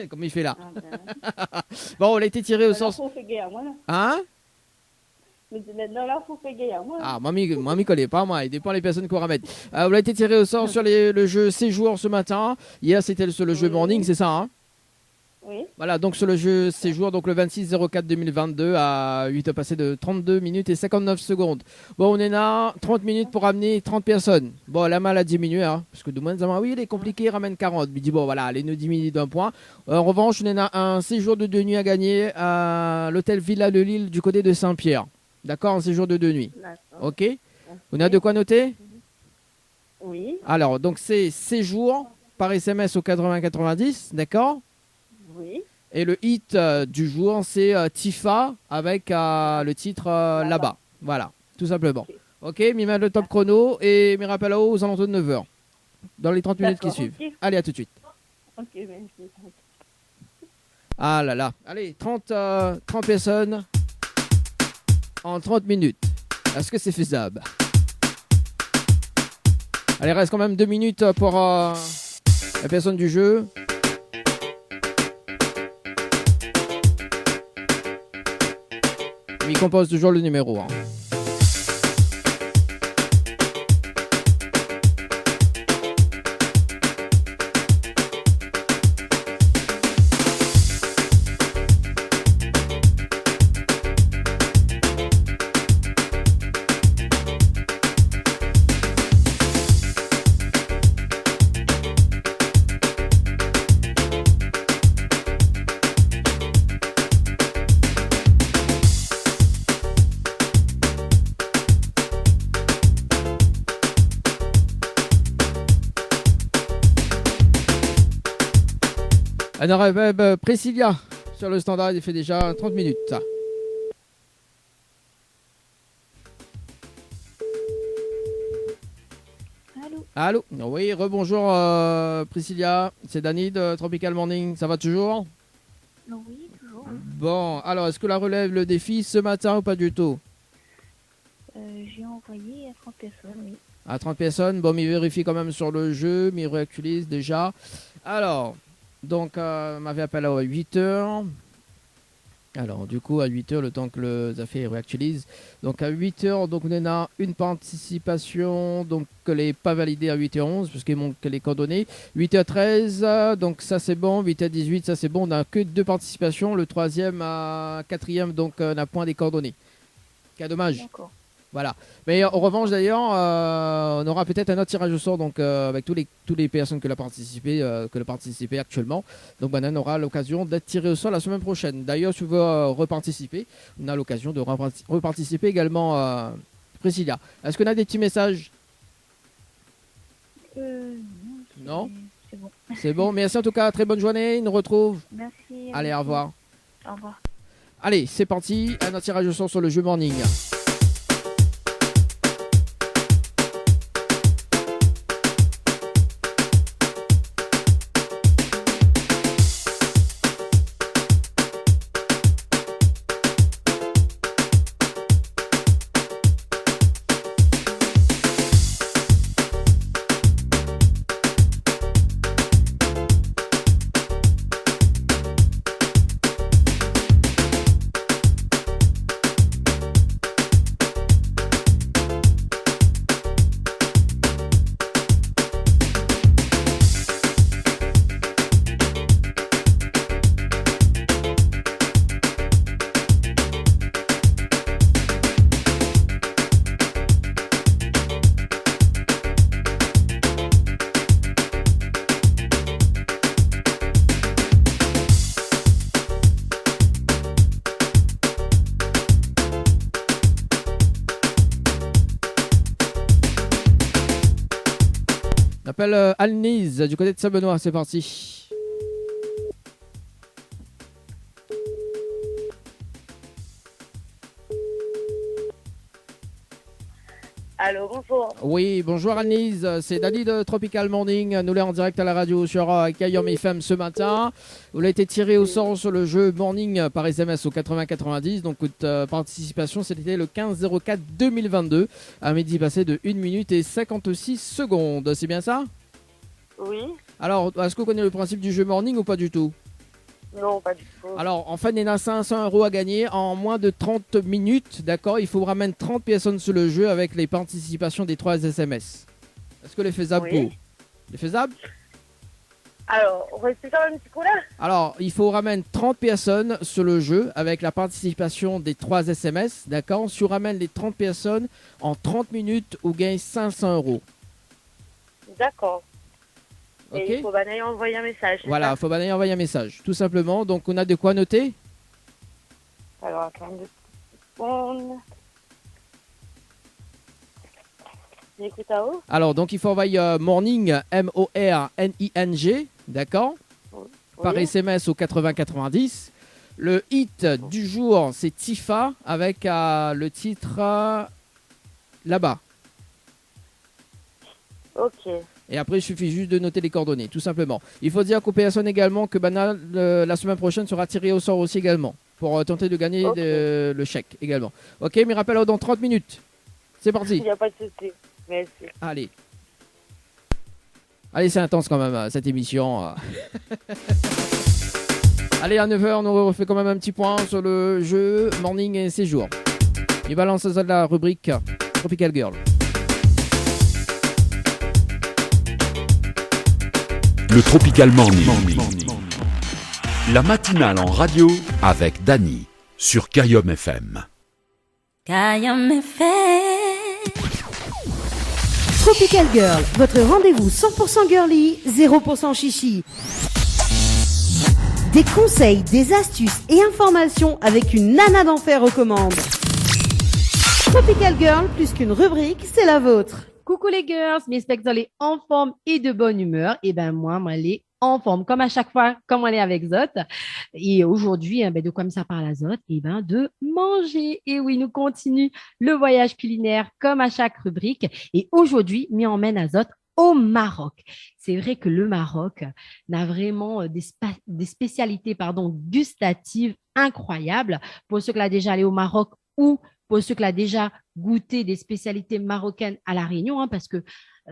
Comme il fait là. Ah ben. Bon, on a été tiré au sort. Faut faire gay à moi, là. Hein? Mais maintenant, là, faut faire gay à moi. Ah, moi, m'y connais pas, moi. Il dépend des personnes qu'on ramène. On a été tiré au sort sur le jeu Séjour ce matin. Hier, c'était sur le jeu Morning, c'est ça, hein? Oui. Voilà, donc sur le jeu Séjour, donc le 26/04/2022 à 8 heures passées de 32 minutes et 59 secondes. Bon, on est là, 30 minutes pour ramener 30 personnes. Bon, la malle a diminué, hein, parce que de moins en moins, oui, il est compliqué, ramène 40. Mais dit, bon, voilà, elle nous diminue d'un point. En revanche, on a un séjour de 2 nuits à gagner à l'hôtel Villa de Lille du côté de Saint-Pierre. D'accord, un séjour de 2 nuits. D'accord. Ok. On a de quoi noter? Oui. Alors, donc c'est séjour par SMS au 80-90, d'accord? Oui. Et le hit du jour, c'est Tifa avec le titre là-bas. Voilà, tout simplement. Ok, m'y met le top chrono et m'y rappelle aux alentours de 9h. Dans les 30 minutes qui suivent. Okay. Allez, à tout de suite. Ok, merci. Ah là là. Allez, 30 personnes en 30 minutes. Est-ce que c'est faisable? Allez, reste quand même 2 minutes pour la personne du jeu. Il compose toujours le numéro 1. Alors, Priscilla, sur le standard, il fait déjà 30 minutes. Allô? Allô? Oui, rebonjour Priscilla, c'est Dani de Tropical Morning, ça va toujours? Oui, toujours. Bon, alors est-ce que la relève le défi ce matin ou pas du tout? J'ai envoyé à 30 personnes, oui. À 30 personnes, bon, m'y vérifie quand même sur le jeu, m'y réactualise déjà. Alors, donc, m'avait appelé à 8h. Alors, du coup, à 8h, le temps que le affaires réactualise. Donc, à 8h, donc, on a une participation donc, qu'elle n'est pas validée à 8h11, puisqu'il manque les coordonnées. 8h13, donc ça c'est bon. 8h18, ça c'est bon. On n'a que 2 participations. Le 3e à 4e, donc, on n'a point des coordonnées. Quel dommage. D'accord. Voilà. Mais en revanche, d'ailleurs, on aura peut-être un autre tirage au sort donc, avec toutes les personnes que l'ont participé actuellement. Donc, on aura l'occasion d'être tiré au sort la semaine prochaine. D'ailleurs, si tu veux reparticiper, on a l'occasion de reparticiper également, Priscilla. Est-ce qu'on a des petits messages? Non. Non. C'est bon. C'est bon. Merci en tout cas. Très bonne journée. On nous retrouve. Merci. Allez, au revoir. Au revoir. Allez, c'est parti. Un autre tirage au sort sur le jeu Morning. Appelle Alnise du côté de Saint-Benoît, c'est parti. Allô, bonjour. Oui, bonjour Alnise, c'est Dani de Tropical Morning. Nous sommes en direct à la radio sur Kayom FM ce matin. Vous avez été tiré au sort sur le jeu Morning par SMS au 80-90. Donc, votre participation, c'était le 15-04-2022 à midi passé de 1 minute et 56 secondes. C'est bien ça? Oui. Alors, est-ce que vous connaissez le principe du jeu Morning ou pas du tout? Non, pas du tout. Alors, en fait, il y a 500 € à gagner en moins de 30 minutes, d'accord? Il faut ramener 30 personnes sur le jeu avec les participations des 3 SMS. Est-ce que les faisable Oui. pour? Les faisable? Alors, on reste quand même un petit coup là. Alors, il faut ramener 30 personnes sur le jeu avec la participation des 3 SMS, d'accord? Si on ramène les 30 personnes en 30 minutes, on gagne 500 €. D'accord. Ok? Et il faut bien envoyer un message. c'est Voilà, il faut bien envoyer un message, tout simplement. Donc, on a de quoi noter? ça Alors, attends 2 secondes. J'écoute à haut. Alors, donc, il faut envoyer Morning, M-O-R-N-I-N-G, d'accord? Par Oui. SMS au 80-90. Le hit du jour, c'est Tifa avec le titre Là-bas. Ok. Et après, il suffit juste de noter les coordonnées, tout simplement. Il faut dire qu'aux personnes également que Banal, la semaine prochaine, sera tiré au sort aussi également, pour tenter de gagner Ok. le chèque également. Ok, mais rappelle dans 30 minutes. C'est Il parti. n'y a pas de souci. Merci. Allez. Allez, c'est intense quand même, cette émission. Allez, à 9h, on refait quand même un petit point sur le jeu Morning et Séjour. Il balance ça de la rubrique Tropical Girl. Le Tropical Morning. La matinale en radio avec Dany sur Kayom FM. Kayom FM. Tropical Girl, votre rendez-vous 100% girly, 0% chichi. Des conseils, des astuces et informations avec une nana d'enfer aux commandes. Tropical Girl, plus qu'une rubrique, c'est la vôtre. Coucou les girls, j'espère que vous allez en forme et de bonne humeur. Et ben moi, elle est en forme, comme à chaque fois, comme on est avec Zot. Et aujourd'hui, de quoi ça parle à Zot? Et ben de manger. Et oui, nous continue le voyage culinaire comme à chaque rubrique. Et aujourd'hui, m'y emmène à Zot au Maroc. C'est vrai que le Maroc n'a vraiment des spécialités gustatives incroyables. Pour ceux qui l'ont déjà allé au Maroc ou pour ceux qui l'ont déjà goûté des spécialités marocaines à La Réunion, parce que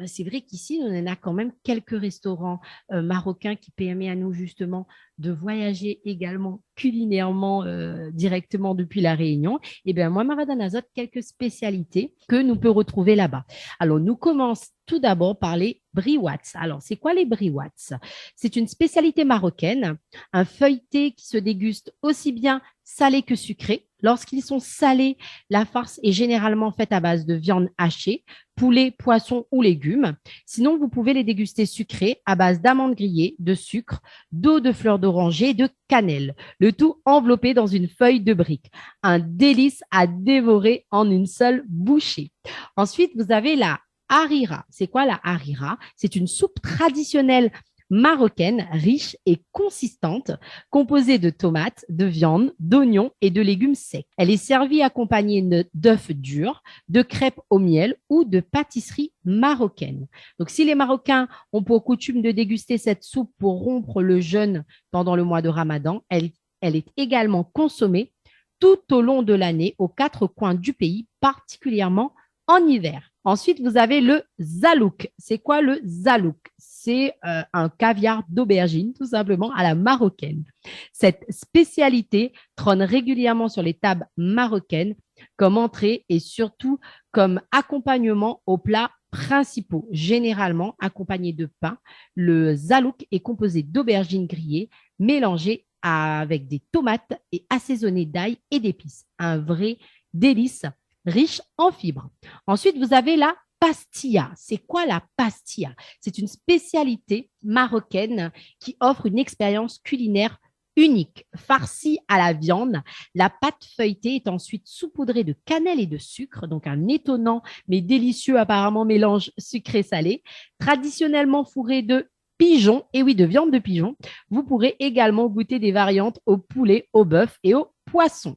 c'est vrai qu'ici, on en a quand même quelques restaurants marocains qui permettent à nous justement de voyager également culinairement directement depuis La Réunion. Et bien, moi, Maradanazot, quelques spécialités que nous pouvons retrouver là-bas. Alors, nous commençons tout d'abord par les briwats. Alors, c'est quoi les briwats? C'est une spécialité marocaine, un feuilleté qui se déguste aussi bien salé que sucré. Lorsqu'ils sont salés, la farce est généralement faite à base de viande hachée, poulet, poisson ou légumes. Sinon, vous pouvez les déguster sucrés à base d'amandes grillées, de sucre, d'eau de fleur d'oranger et de cannelle. Le tout enveloppé dans une feuille de brique. Un délice à dévorer en une seule bouchée. Ensuite, vous avez la harira. C'est quoi la harira? C'est une soupe traditionnelle marocaine, riche et consistante, composée de tomates, de viande, d'oignons et de légumes secs. Elle est servie accompagnée d'œufs durs, de crêpes au miel ou de pâtisseries marocaines. Donc, si les Marocains ont pour coutume de déguster cette soupe pour rompre le jeûne pendant le mois de Ramadan, elle est également consommée tout au long de l'année aux 4 coins du pays, particulièrement en hiver. Ensuite, vous avez le zalouk. C'est quoi le zalouk? C'est un caviar d'aubergine, tout simplement, à la marocaine. Cette spécialité trône régulièrement sur les tables marocaines comme entrée et surtout comme accompagnement aux plats principaux, généralement accompagné de pain. Le zalouk est composé d'aubergines grillées mélangées avec des tomates et assaisonnées d'ail et d'épices. Un vrai délice riche en fibres. Ensuite, vous avez la pastilla. C'est quoi la pastilla? C'est une spécialité marocaine qui offre une expérience culinaire unique. Farci à la viande, la pâte feuilletée est ensuite saupoudrée de cannelle et de sucre, donc un étonnant mais délicieux apparemment mélange sucré-salé, traditionnellement fourré de pigeon, et oui, de viande de pigeon. Vous pourrez également goûter des variantes au poulet, au bœuf et au poisson.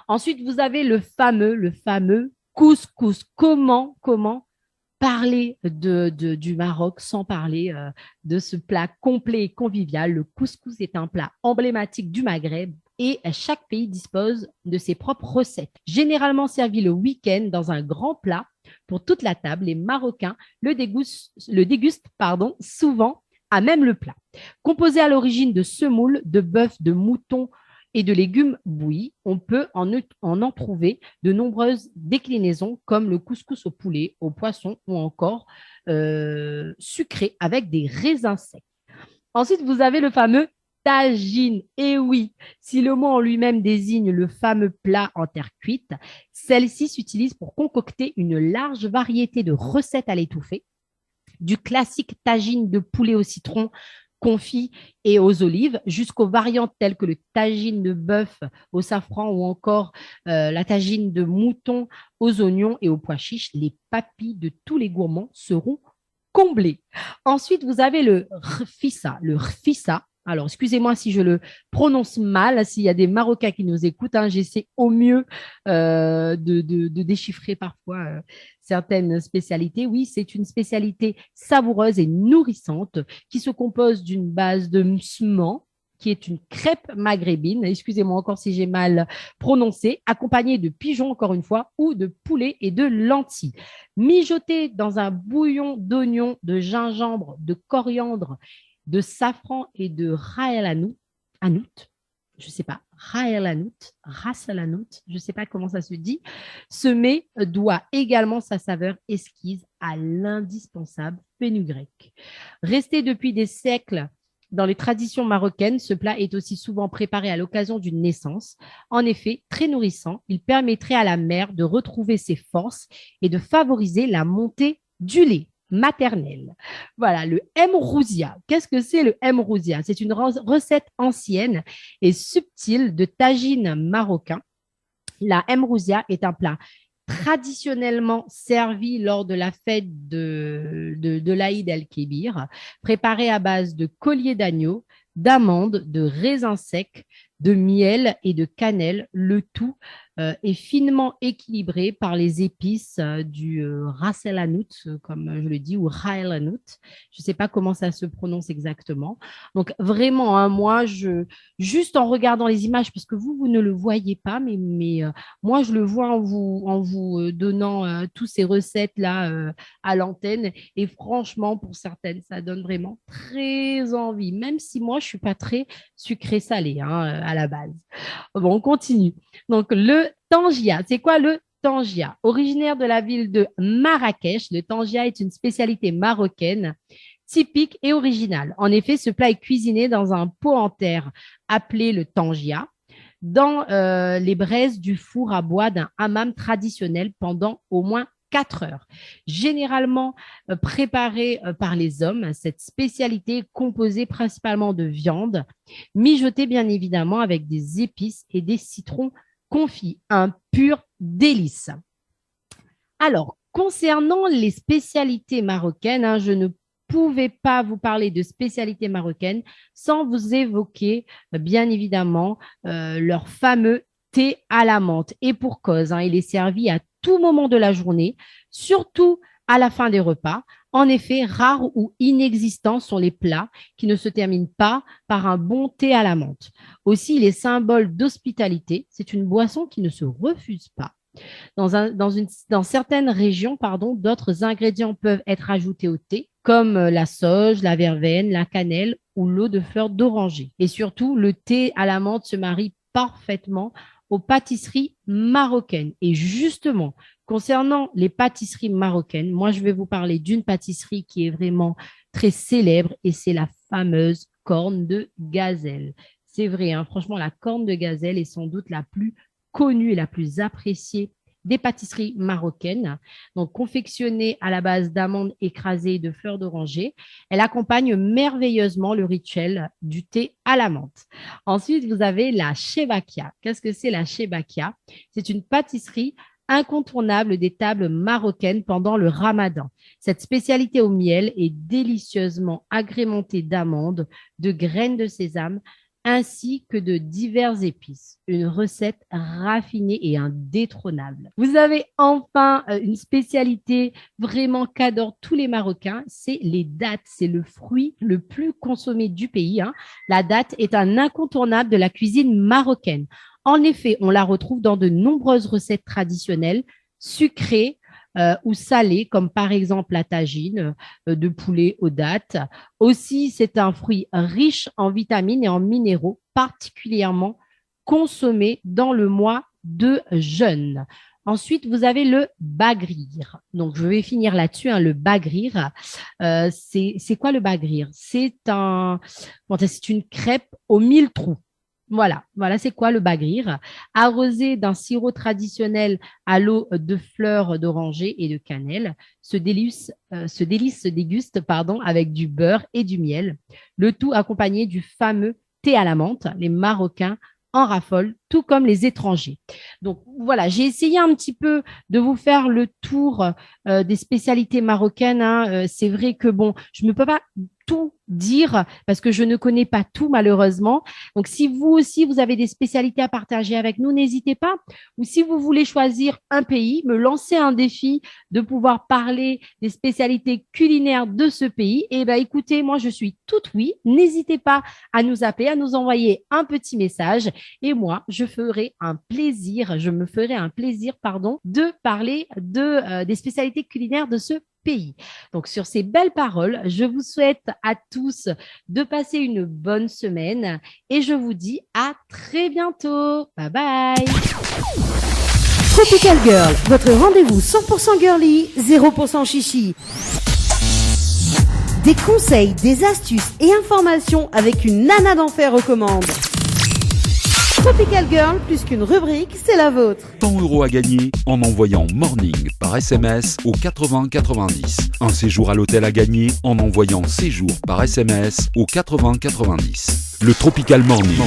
Ensuite, vous avez le fameux couscous. Comment parler du Maroc sans parler de ce plat complet et convivial? Le couscous est un plat emblématique du Maghreb et chaque pays dispose de ses propres recettes. Généralement servi le week-end dans un grand plat pour toute la table, les Marocains le dégustent souvent à même le plat. Composé à l'origine de semoule, de bœuf, de mouton et de légumes bouillis, on peut en trouver de nombreuses déclinaisons comme le couscous au poulet, au poisson ou encore sucré avec des raisins secs. Ensuite, vous avez le fameux tagine. Et oui, si le mot en lui-même désigne le fameux plat en terre cuite, celle-ci s'utilise pour concocter une large variété de recettes à l'étouffée, du classique tagine de poulet au citron confit et aux olives, jusqu'aux variantes telles que le tagine de bœuf au safran ou encore la tagine de mouton aux oignons et aux pois chiches. Les papilles de tous les gourmands seront comblées. Ensuite, vous avez le rfissa. Le rfissa, alors excusez-moi si je le prononce mal, s'il y a des Marocains qui nous écoutent, j'essaie au mieux de déchiffrer parfois certaines spécialités. Oui, c'est une spécialité savoureuse et nourrissante qui se compose d'une base de msman, qui est une crêpe maghrébine, excusez-moi encore si j'ai mal prononcé, accompagnée de pigeons, encore une fois, ou de poulet et de lentilles. Mijoté dans un bouillon d'oignons, de gingembre, de coriandre, de safran et de ras el hanout, je ne sais pas, ras el hanout, je ne sais pas comment ça se dit. Ce mets doit également sa saveur esquisse à l'indispensable fenugrec. Resté depuis des siècles dans les traditions marocaines, ce plat est aussi souvent préparé à l'occasion d'une naissance. En effet, très nourrissant, il permettrait à la mère de retrouver ses forces et de favoriser la montée du lait maternel. Voilà, le mrouzia. Qu'est-ce que c'est le mrouzia? C'est une recette ancienne et subtile de tagine marocain. La mrouzia est un plat traditionnellement servi lors de la fête de l'Aïd el-Kébir, préparé à base de colliers d'agneau, d'amandes, de raisins secs, de miel et de cannelle. Le tout est finement équilibré par les épices du ras el hanout, comme je le dis, ou ras el hanout. Je ne sais pas comment ça se prononce exactement. Donc vraiment, moi, juste en regardant les images, parce que vous ne le voyez pas, mais moi, je le vois en vous donnant toutes ces recettes-là à l'antenne. Et franchement, pour certaines, ça donne vraiment très envie, même si moi, je ne suis pas très sucré-salé à la base. Bon, on continue. Donc, le tangia, c'est quoi le tangia? Originaire de la ville de Marrakech, le tangia est une spécialité marocaine typique et originale. En effet, ce plat est cuisiné dans un pot en terre appelé le tangia, dans les braises du four à bois d'un hammam traditionnel pendant au moins 4 heures. Généralement préparée par les hommes, cette spécialité est composée principalement de viande, mijotée bien évidemment avec des épices et des citrons confits. Un pur délice. Alors, concernant les spécialités marocaines, je ne pouvais pas vous parler de spécialités marocaines sans vous évoquer bien évidemment leur fameux thé à la menthe. Et pour cause, il est servi à tout moment de la journée, surtout à la fin des repas. En effet, rares ou inexistants sont les plats qui ne se terminent pas par un bon thé à la menthe. Aussi, il est symbole d'hospitalité. C'est une boisson qui ne se refuse pas. Dans certaines régions, d'autres ingrédients peuvent être ajoutés au thé, comme la sauge, la verveine, la cannelle ou l'eau de fleur d'oranger. Et surtout, le thé à la menthe se marie parfaitement aux pâtisseries marocaines. Et justement, concernant les pâtisseries marocaines, moi, je vais vous parler d'une pâtisserie qui est vraiment très célèbre et c'est la fameuse corne de gazelle. C'est vrai, franchement, la corne de gazelle est sans doute la plus connue et la plus appréciée des pâtisseries marocaines, donc confectionnée à la base d'amandes écrasées et de fleurs d'oranger. Elle accompagne merveilleusement le rituel du thé à la menthe. Ensuite, vous avez la chebakia. Qu'est-ce que c'est la chebakia? C'est une pâtisserie incontournable des tables marocaines pendant le ramadan. Cette spécialité au miel est délicieusement agrémentée d'amandes, de graines de sésame, ainsi que de diverses épices. Une recette raffinée et indétrônable. Vous avez enfin une spécialité vraiment qu'adorent tous les Marocains, c'est les dattes. C'est le fruit le plus consommé du pays, hein. La date est un incontournable de la cuisine marocaine. En effet, on la retrouve dans de nombreuses recettes traditionnelles, sucrées, ou salées, comme par exemple la tagine de poulet aux dattes. Aussi, c'est un fruit riche en vitamines et en minéraux, particulièrement consommé dans le mois de jeûne. Ensuite, vous avez le bagrir. Donc, je vais finir là-dessus, hein, le bagrir. C'est quoi le bagrir? C'est une crêpe aux 1000 trous. Voilà, c'est quoi le bagrir? Arrosé d'un sirop traditionnel à l'eau de fleurs d'oranger et de cannelle, ce délice se déguste avec du beurre et du miel, le tout accompagné du fameux thé à la menthe. Les Marocains en raffolent, tout comme les étrangers. Donc voilà, j'ai essayé un petit peu de vous faire le tour des spécialités marocaines, hein. C'est vrai que je ne peux pas tout dire parce que je ne connais pas tout malheureusement. Donc, si vous aussi, vous avez des spécialités à partager avec nous, n'hésitez pas. Ou si vous voulez choisir un pays, me lancer un défi de pouvoir parler des spécialités culinaires de ce pays, écoutez, moi, je suis toute oui. N'hésitez pas à nous appeler, à nous envoyer un petit message et moi, je me ferai un plaisir, de parler des spécialités culinaires de ce pays. Donc, sur ces belles paroles, je vous souhaite à tous de passer une bonne semaine et je vous dis à très bientôt. Bye bye. Tropical Girl, votre rendez-vous 100% girly, 0% chichi. Des conseils, des astuces et informations avec une nana d'enfer aux commandes. Tropical Girl, plus qu'une rubrique, c'est la vôtre. 100 € à gagner en envoyant Morning par SMS au 80 90. Un séjour à l'hôtel à gagner en envoyant séjour par SMS au 80 90. Le Tropical Morning.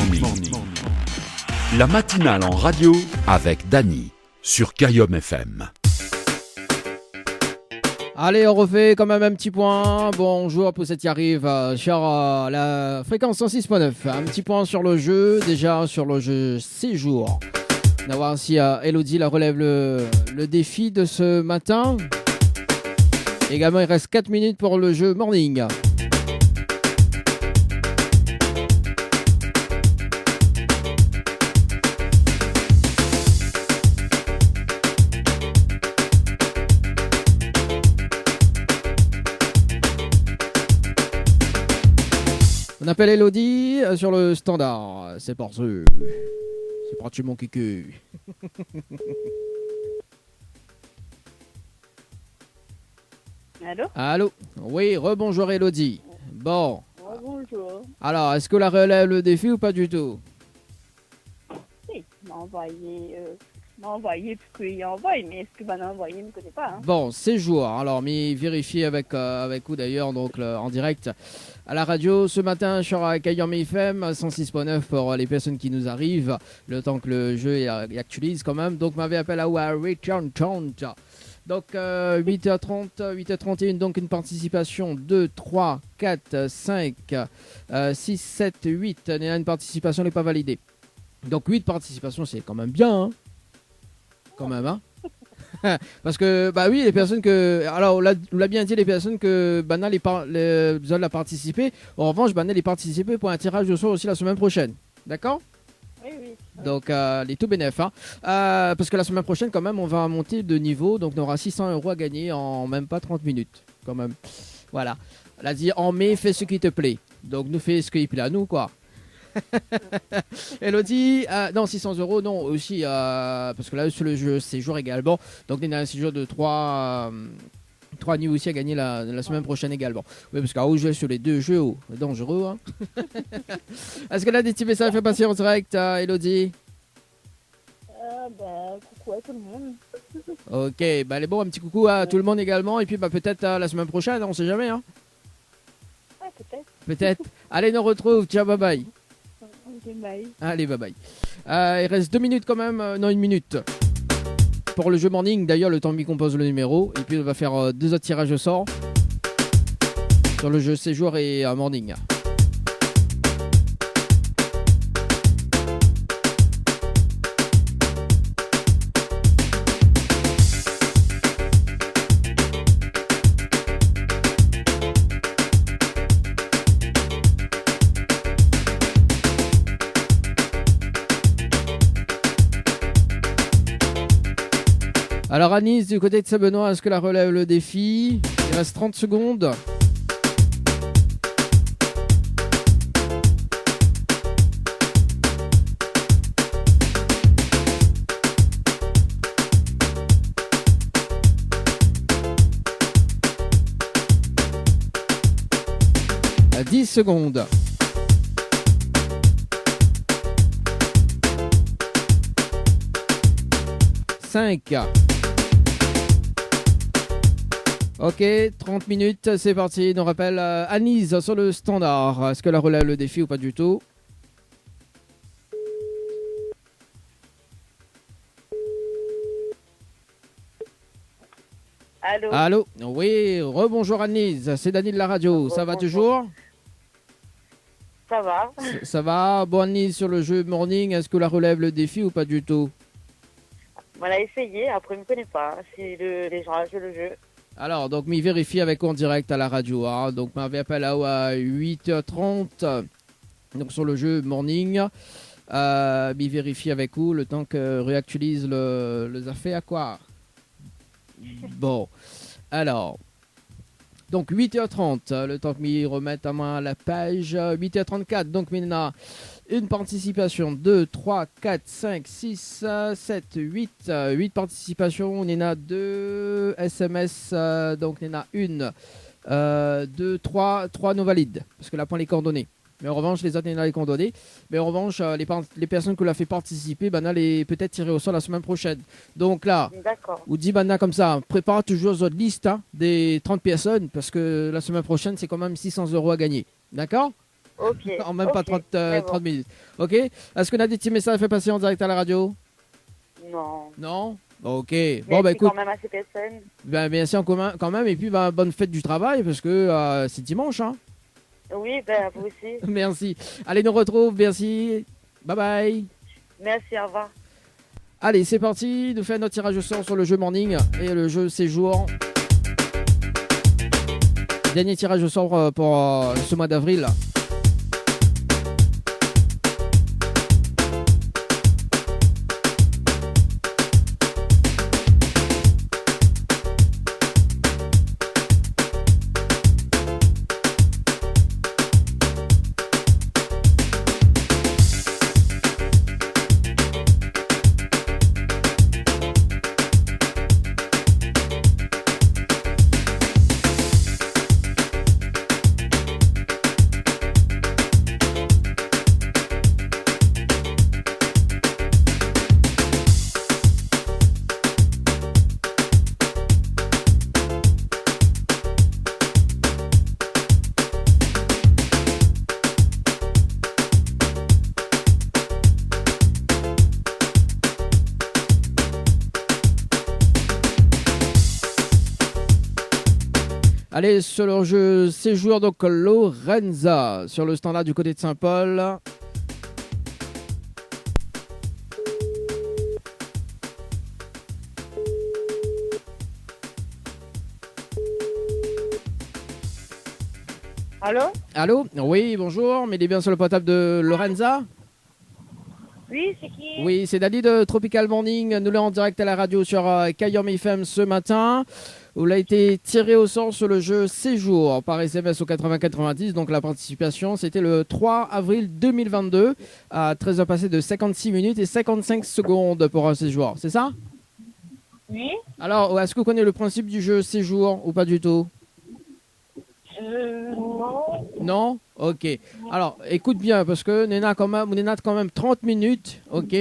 La matinale en radio avec Dany sur Kayom FM. Allez, on refait quand même un petit point. Bonjour pour ceux qui arrivent sur la fréquence 106.9. Un petit point sur le jeu, déjà sur le jeu séjour. On va voir si Elodie la relève le défi de ce matin. Également, il reste 4 minutes pour le jeu morning. On appelle Elodie sur le standard. C'est parti. C'est parti mon kiki. Allô? Allô? Oui, rebonjour Elodie. Bon. Bonjour. Alors, est-ce que la relève le défi ou pas du tout? Oui, m'a envoyé parce qu'il a envoyé, mais est-ce que m'a envoyé, je ne connais pas. Hein. Bon, séjour. Alors, mais vérifiez avec vous d'ailleurs, donc en direct à la radio ce matin sur Kayom FM 106.9 pour les personnes qui nous arrivent, le temps que le jeu actualise quand même. Donc, m'avait appelé à Return Count. Donc 8h30, 8h31, donc une participation 2, 3, 4, 5, 6, 7, 8. Une participation n'est pas validée. Donc 8 participations, c'est quand même bien. Hein, quand même, hein. Parce que, bah oui, les personnes que... Alors, on l'a bien dit, les personnes que Banal les besoin de la participer. En revanche, Banal les participer pour un tirage au sort aussi la semaine prochaine. D'accord? Oui, oui. Donc, les tout bénéf. Hein. Parce que la semaine prochaine, quand même, on va monter de niveau. Donc, on aura 600 € à gagner en même pas 30 minutes. Quand même. Voilà. Elle a dit, en mai, fais ce qui te plaît. Donc, nous fais ce qui plaît à nous, quoi. Elodie, non, 600 €, non, aussi, parce que là, sur le jeu séjour également. Donc, il y a un séjour de 3 nuits aussi à gagner la semaine prochaine également. Oui, parce qu'à jouer sur les deux jeux, dangereux. Hein. Est-ce que là, des petits messages fait passer en direct, Elodie? coucou à tout le monde. Ok, bah allez, bon, un petit coucou à tout le monde également. Et puis bah peut-être la semaine prochaine, on sait jamais. Hein. Ouais, peut-être. Peut-être. Allez, nous retrouve. Ciao, bye bye. Ok, bye. Allez, bye bye. Il reste 2 minutes quand même. Non, 1 minute. Pour le jeu morning, d'ailleurs, le temps qu'il compose le numéro. Et puis on va faire 2 autres tirages au sort. Sur le jeu séjour et morning. Alors Anis, du côté de Sabenois, est-ce que la relève le défi? Il reste 30 secondes. À 10 secondes. 5. Ok, 30 minutes, c'est parti. On rappelle Anise sur le standard. Est-ce que la relève le défi ou pas du tout? Allô? Allô? Oui, rebonjour Anise, c'est Dany de la radio. Ça va toujours? Ça va? Ça va? Bon Anise, sur le jeu morning, est-ce que la relève le défi ou pas du tout? On l'a essayé, après il me connaît pas. Si les gens jouent le jeu. Alors, donc, m'y vérifie avec en direct à la radio. Hein. Donc, m'avait appelé à 8h30. Donc, sur le jeu morning. M'y vérifie avec vous le temps que réactualise les affaires à quoi. Bon. Alors. Donc, 8h30. Le temps que m'y remette à main la page. 8h34. Donc, maintenant. Une participation, 2, 3, 4, 5, 6, 7, 8. 8 participations, on en a 2 SMS, donc on en a 1, 2, 3 nous valident, parce que la point les coordonnées. Mais en revanche, les autres, on a les coordonnées. Mais en revanche, les personnes que l'on a fait participer, on a les peut-être tirées au sort la semaine prochaine. Donc là, on dit comme ça, prépare toujours votre liste des 30 personnes, parce que la semaine prochaine, c'est quand même 600 € à gagner. D'accord ? Ok. En même pas 30 minutes. Ok. Est-ce qu'on a des petits messages à faire passer en direct à la radio? Non. Non? Ok. Mais bon, bah écoute. quand même à ces personnes. Merci en commun quand même. Et puis, bonne fête du travail parce que c'est dimanche. Hein. Oui, vous aussi. Merci. Allez, nous retrouve. Merci. Bye bye. Merci, au revoir. Allez, c'est parti. Nous faisons notre tirage au sort sur le jeu morning et le jeu séjour. Dernier tirage au sort pour ce mois d'avril. Allez, sur le jeu séjour, donc Lorenza, sur le standard du côté de Saint-Paul. Allô? Allô? Oui, bonjour, mais il est bien sur le portable de Lorenza? Oui, c'est qui? Oui, c'est Dany de Tropical Morning. Nous l'avons en direct à la radio sur Kayom FM ce matin. Où il a été tiré au sort sur le jeu Séjour par SMS au 80-90. Donc la participation, c'était le 3 avril 2022 à 13h passées de 56 minutes et 55 secondes pour un séjour. C'est ça? Oui. Alors, est-ce que vous connaissez le principe du jeu Séjour ou pas du tout? Non. Non? Ok. Alors, écoute bien, parce que Néna a quand même 30 minutes, ok,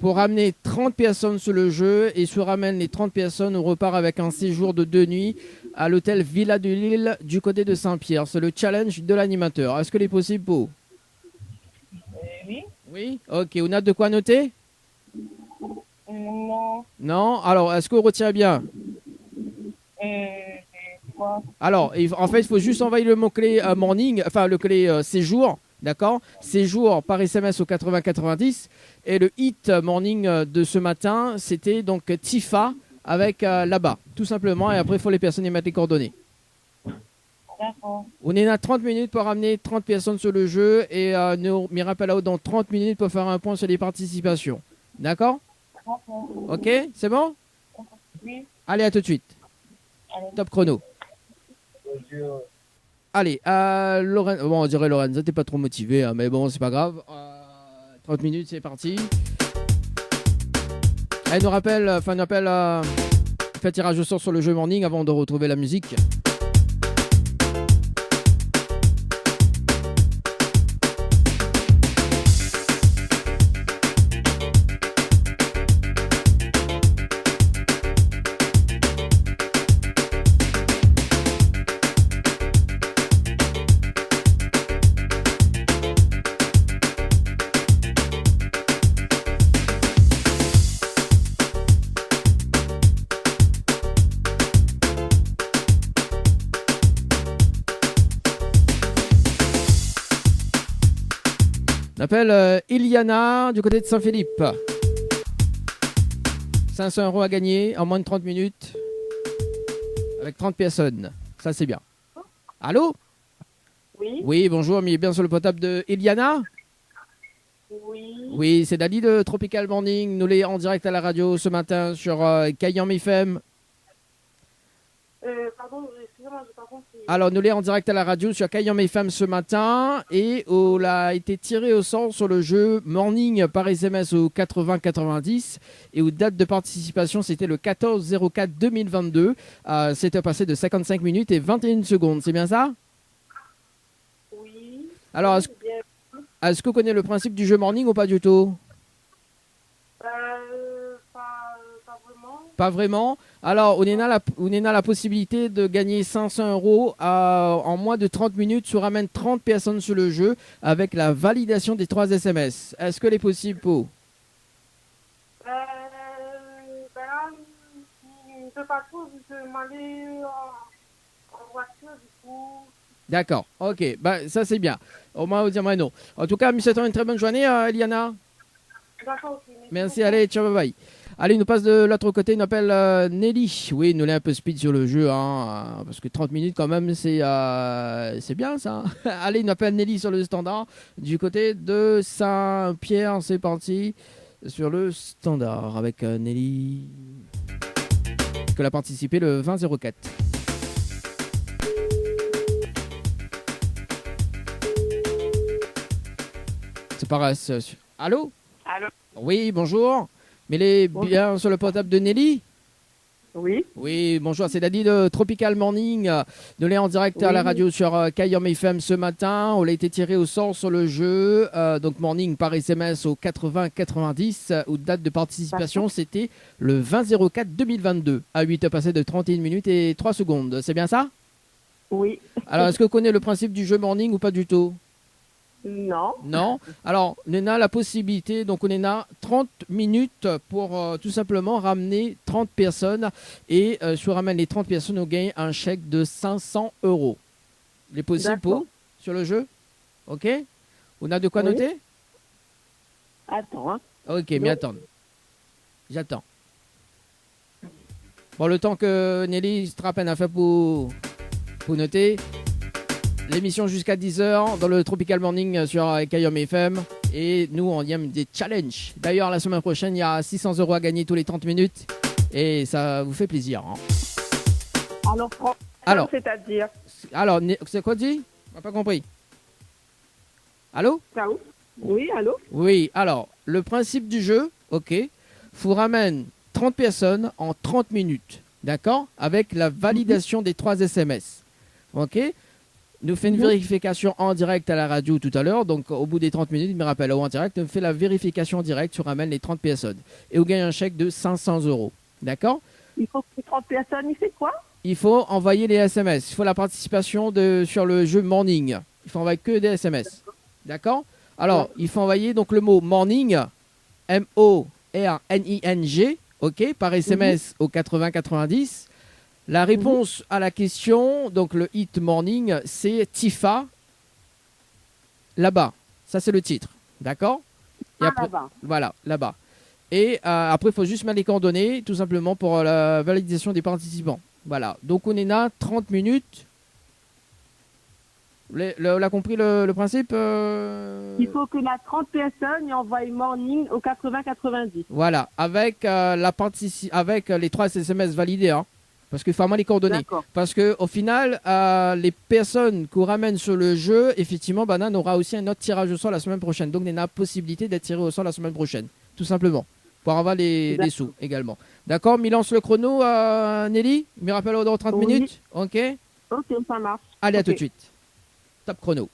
pour ramener 30 personnes sur le jeu. Et si on ramène les 30 personnes, on repart avec un séjour de 2 nuits à l'hôtel Villa de Lille du côté de Saint-Pierre. C'est le challenge de l'animateur. Est-ce que c'est possible pour vous? Oui. Oui? Ok. On a de quoi noter? Non. Non? Alors, est-ce qu'on retient bien? Quoi? Alors, en fait, il faut juste envoyer le mot-clé morning, enfin le clé séjour, d'accord? Séjour par SMS au 8090. Et le hit morning de ce matin, c'était donc Tifa avec là-bas, tout simplement. Et après, il faut les personnes y mettre les coordonnées. D'accord. On est à 30 minutes pour ramener 30 personnes sur le jeu. Et nous me rappelle là dans 30 minutes pour faire un point sur les participations. D'accord? D'accord. Ok? C'est bon? Oui. Allez, à tout de suite. Allez. Top chrono. Allez, Lorenzo. Bon, on dirait Lorenzo, t'es pas trop motivé, hein, mais bon, c'est pas grave. 30 minutes, c'est parti. Elle nous rappelle, fait tirage au sort sur le jeu morning avant de retrouver la musique. On appelle Iliana du côté de Saint-Philippe. 500 € à gagner en moins de 30 minutes avec 30 personnes. Ça, c'est bien. Allô? Oui. Oui, bonjour, mais bien sur le potable de Iliana? Oui. Oui, c'est Dali de Tropical Morning. Nous l'est en direct à la radio ce matin sur Kayam FM. Pardon, excusez-moi, j'ai pas compris. Alors, nous l'est en direct à la radio sur Kayam FM ce matin et on a été tiré au sort sur le jeu Morning par SMS au 8090 et aux dates de participation, c'était le 14-04-2022. C'était passé de 55 minutes et 21 secondes. C'est bien ça? Oui. Alors, est-ce que vous connaissez le principe du jeu Morning ou pas du tout? Pas vraiment. Pas vraiment. Alors, on a la possibilité de gagner 500 € en moins de 30 minutes. On ramène 30 personnes sur le jeu avec la validation des 3 SMS. Est-ce que c'est possible pour? Je ne peux pas trop, je vais m'aller en voiture, du coup. D'accord. Ok. Bah, ça, c'est bien. Au moins, on dire non. En tout cas, monsieur, une très bonne journée, Eliana. D'accord, ok. Merci. Allez, ciao, bye bye. Allez, il nous passe de l'autre côté, il nous appelle Nelly. Oui, nous l'avons un peu speed sur le jeu, hein, parce que 30 minutes quand même, c'est bien ça. Allez, il nous appelle Nelly sur le standard. Du côté de Saint-Pierre, c'est parti sur le standard avec Nelly. Elle a participé le 20-04. C'est pareil. Allô? Allô? Oui, bonjour. Mais il est bien sur le portable de Nelly? Oui. Oui, bonjour, c'est Daddy de Tropical Morning. Nous l'est en direct à la radio sur Kayam FM ce matin. On a été tiré au sort sur le jeu. Donc Morning par SMS au 80-90. Où date de participation, c'était le 20-04-2022. À 8 passé de 31 minutes et 3 secondes. C'est bien ça? Oui. Alors, est-ce que vous connaissez le principe du jeu Morning ou pas du tout? Non. Non. Alors, on a la possibilité, donc on a 30 minutes pour tout simplement ramener 30 personnes. Et si on ramène les 30 personnes, on gagne un chèque de 500 €. Il est possible pour sur le jeu? Ok. On a de quoi noter? Attends. Hein. Ok, mais attends. J'attends. Bon, le temps que Nelly se trappe un fait pour noter. L'émission jusqu'à 10h dans le Tropical Morning sur Kayam FM. Et nous, on y a des challenges. D'ailleurs, la semaine prochaine, il y a 600 € à gagner tous les 30 minutes. Et ça vous fait plaisir. Hein. Alors, c'est-à-dire? Alors, c'est quoi dit? On n'a pas compris. Allô? Oui, allô? Oui, alors, le principe du jeu, ok. Faut ramène 30 personnes en 30 minutes. D'accord? Avec la validation des 3 SMS. Ok? nous fait une vérification en direct à la radio tout à l'heure. Donc, au bout des 30 minutes, il me rappelle, en direct, il me fait la vérification en direct, tu ramènes les 30 personnes. Et vous gagnez un chèque de 500 €. D'accord? Il faut que 30 personnes, il fait quoi? Il faut envoyer les SMS. Il faut la participation sur le jeu Morning. Il faut envoyer que des SMS. D'accord? Alors, il faut envoyer donc le mot Morning, M-O-R-N-I-N-G, ok, par SMS au 80-90. La réponse à la question, donc le hit Morning, c'est Tifa, là-bas. Ça, c'est le titre. D'accord? Et après, là-bas. voilà, là-bas. Et après, il faut juste mettre les coordonnées, tout simplement, pour la validation des participants. Voilà. Donc, on est là 30 minutes. On a compris le principe Il faut que la 30 personnes y envoient Morning au 80-90. Voilà. Avec, avec les 3 SMS validés, hein. Parce qu'il faut vraiment les coordonnées. D'accord. Parce qu'au final, les personnes qu'on ramène sur le jeu, effectivement, Banane aura aussi un autre tirage au sort la semaine prochaine. Donc, il y a la possibilité d'être tiré au sort la semaine prochaine. Tout simplement. Pour avoir les sous également. D'accord? Il lance le chrono, Nelly? Il me rappelle dans 30 minutes? Ok? Ok, ça marche. Allez, à tout de suite. Top chrono.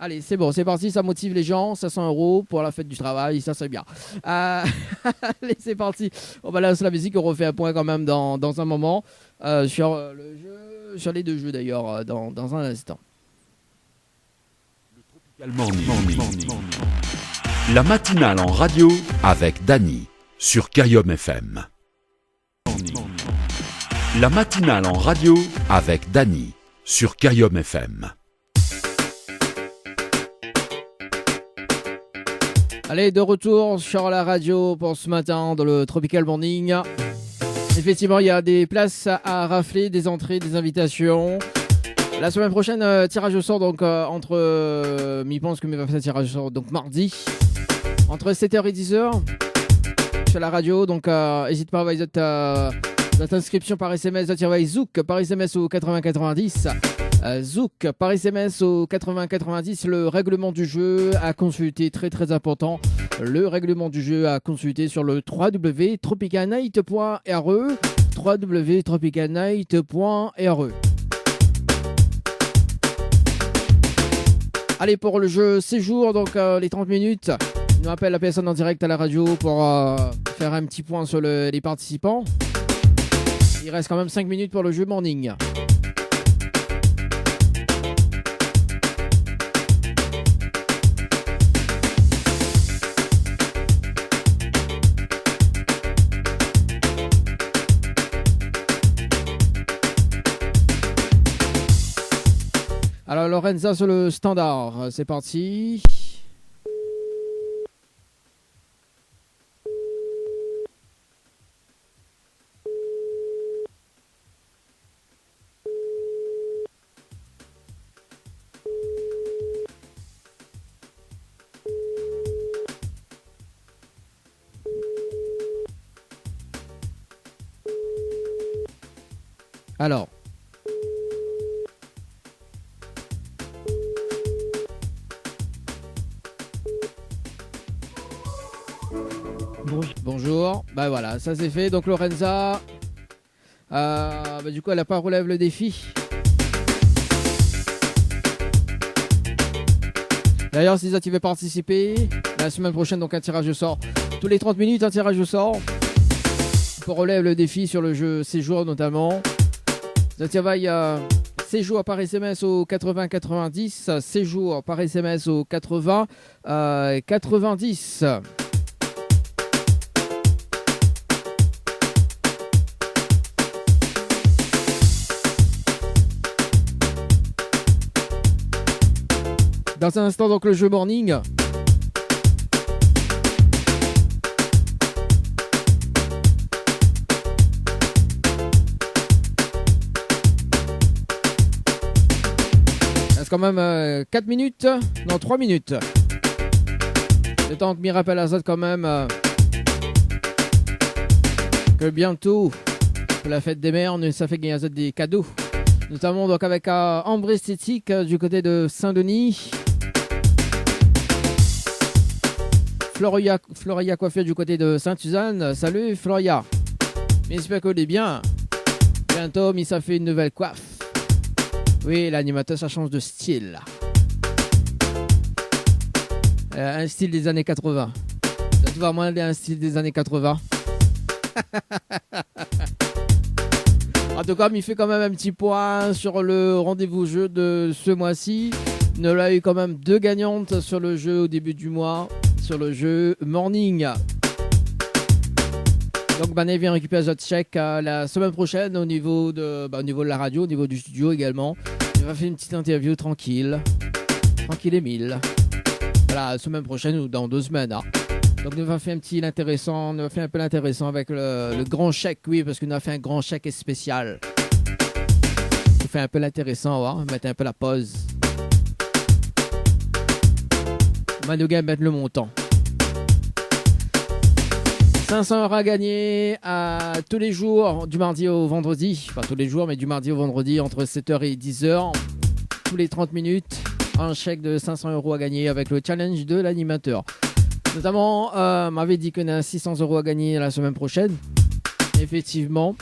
Allez, c'est bon, c'est parti, ça motive les gens, 500 € pour la fête du travail, ça c'est bien. Allez, c'est parti. On va lancer la musique, on refait un point quand même dans un moment sur le jeu, sur les 2 jeux d'ailleurs, dans un instant. La matinale en radio avec Dany sur Kayom FM. La matinale en radio avec Dany sur Kayom FM. Allez, de retour sur la radio pour ce matin dans le Tropical Morning. Effectivement, il y a des places à rafler, des entrées, des invitations. La semaine prochaine, tirage au sort, donc entre... je pense que va faire tirage au sort, donc mardi, entre 7h et 10h sur la radio. Donc, n'hésite pas à envoyer notre inscription par SMS, Zouk par SMS au 80-90. Zouk par SMS au 80-90, le règlement du jeu à consulter, très très important, le règlement du jeu à consulter sur le www.tropicalnight.re, www.tropicalnight.re. Allez, pour le jeu séjour, donc les 30 minutes, nous appelle la personne en direct à la radio pour faire un petit point sur les participants. Il reste quand même 5 minutes pour le jeu Morning. Alors Lorenza sur le standard, c'est parti. Alors. Bonjour. Bah voilà, ça c'est fait. Donc Lorenza, du coup elle n'a pas relève le défi. D'ailleurs, si tu veux participer, la semaine prochaine, donc un tirage au sort. Tous les 30 minutes, un tirage au sort. Pour relève le défi sur le jeu séjour notamment. Ça travaille séjour par SMS au 80-90. Séjour par SMS au 80-90. Dans un instant, donc le jeu Morning. Il reste quand même 4 minutes. Non, 3 minutes. Le temps que m'y rappelle Azad quand même que bientôt, pour la fête des mères, ça fait gagner Azad des cadeaux. Notamment donc avec Ambre Esthétique du côté de Saint-Denis. Floria Coiffure du côté de Sainte-Suzanne. Salut Floria. J'espère que vous allez bien. Bientôt, mais ça fait une nouvelle coiffe. Oui, l'animateur, ça change de style. Un style des années 80. Ça te va moins un style des années 80. En tout cas, il fait quand même un petit point sur le rendez-vous jeu de ce mois-ci. Il a eu quand même 2 gagnantes sur le jeu au début du mois, sur le jeu Morning. Donc Banet vient récupérer votre chèque la semaine prochaine au niveau de la radio, au niveau du studio également. Il va faire une petite interview tranquille Émile. Voilà, la semaine prochaine ou dans 2 semaines. Hein. Donc nous va faire un peu l'intéressant avec le grand chèque, oui, parce qu'on a fait un grand chèque spécial. On fait un peu l'intéressant, hein, mettre un peu la pause. On va nous mettre le montant. 500 € à gagner tous les jours, du mardi au vendredi. Pas tous les jours, mais du mardi au vendredi, entre 7h et 10h. Tous les 30 minutes, un chèque de 500 € à gagner avec le challenge de l'animateur. Notamment, m'avait dit qu'on a 600 € à gagner la semaine prochaine. Effectivement,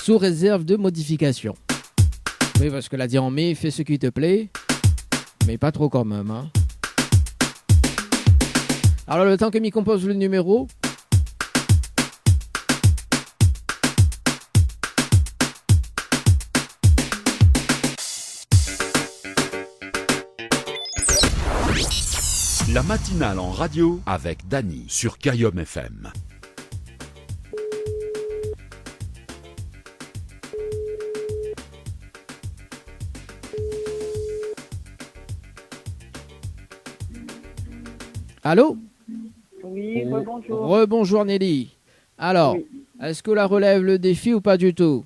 sous réserve de modification. Oui, parce que l'a dit en mai, fais ce qui te plaît, mais pas trop quand même. Hein. Alors, le temps que m'y compose le numéro. La matinale en radio avec Dany sur Kayom FM. Allô? Oui, rebonjour. Rebonjour Nelly. Alors, oui. Est-ce que la relève le défi ou pas du tout?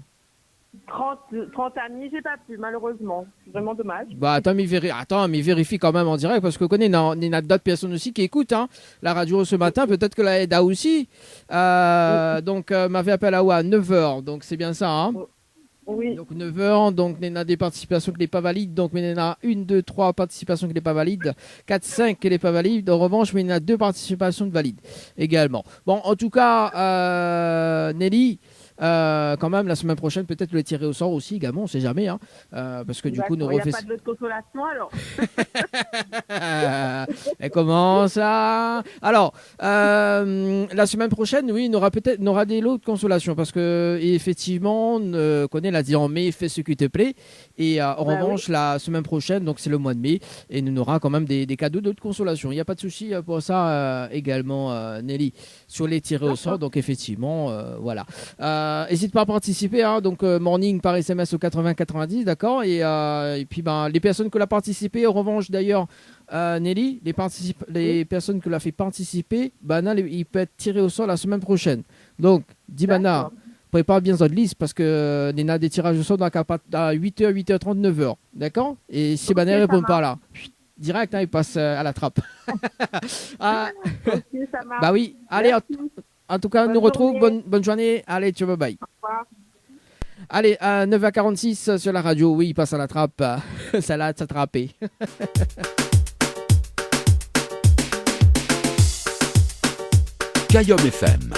30 amis, j'ai pas pu, malheureusement. Vraiment dommage. Bah, attends, mais vérifie quand même en direct, parce que connais, il y a d'autres personnes aussi qui écoutent hein, la radio ce matin, peut-être que la Eda aussi. Donc, m'avait appelé à 9h, donc c'est bien ça, hein? Oui. Donc 9h, donc il y a des participations qui n'est pas valides, donc il y en a 1, 2, 3 participations qui n'est pas valide, 4, 5 qui n'est pas valide, en revanche, mais il y en a 2 participations de valides également. Bon, en tout cas, Nelly, quand même, la semaine prochaine, peut-être le tirer au sort aussi également, on ne sait jamais, hein, parce que du coup, nous refait... Il n'y a pas de l'autre consolation, alors. Et comment ça? Alors, la semaine prochaine, oui, on aura des lots de consolation, parce que effectivement, on connaît l'a dit en mai, fais ce qui te plaît, et en revanche, oui. La semaine prochaine, donc c'est le mois de mai, et nous aura quand même des cadeaux de consolation. Il n'y a pas de souci pour ça également, Nelly, sur les tirés au sort, donc effectivement, voilà. N'hésite pas à participer, hein, donc morning par SMS au 80-90, d'accord, et puis les personnes que l'ont participé, en revanche d'ailleurs, Nelly, les personnes que l'a fait participer, il peut être tiré au sort la semaine prochaine. Donc, Dibana, prépare bien votre liste parce que il y a des tirages au sort à 8h, 8h30, 9h, d'accord. Et si Bana ne répond pas là, direct, hein, il passe à la trappe. Okay, ça marche. Bah oui, allez. En tout cas, bonne nous retrouve. Bonne journée. Allez, ciao, bye bye. Au revoir. Allez, à 9h46 sur la radio. Oui, il passe à la trappe. Ça l'a attrapé. Kayom FM.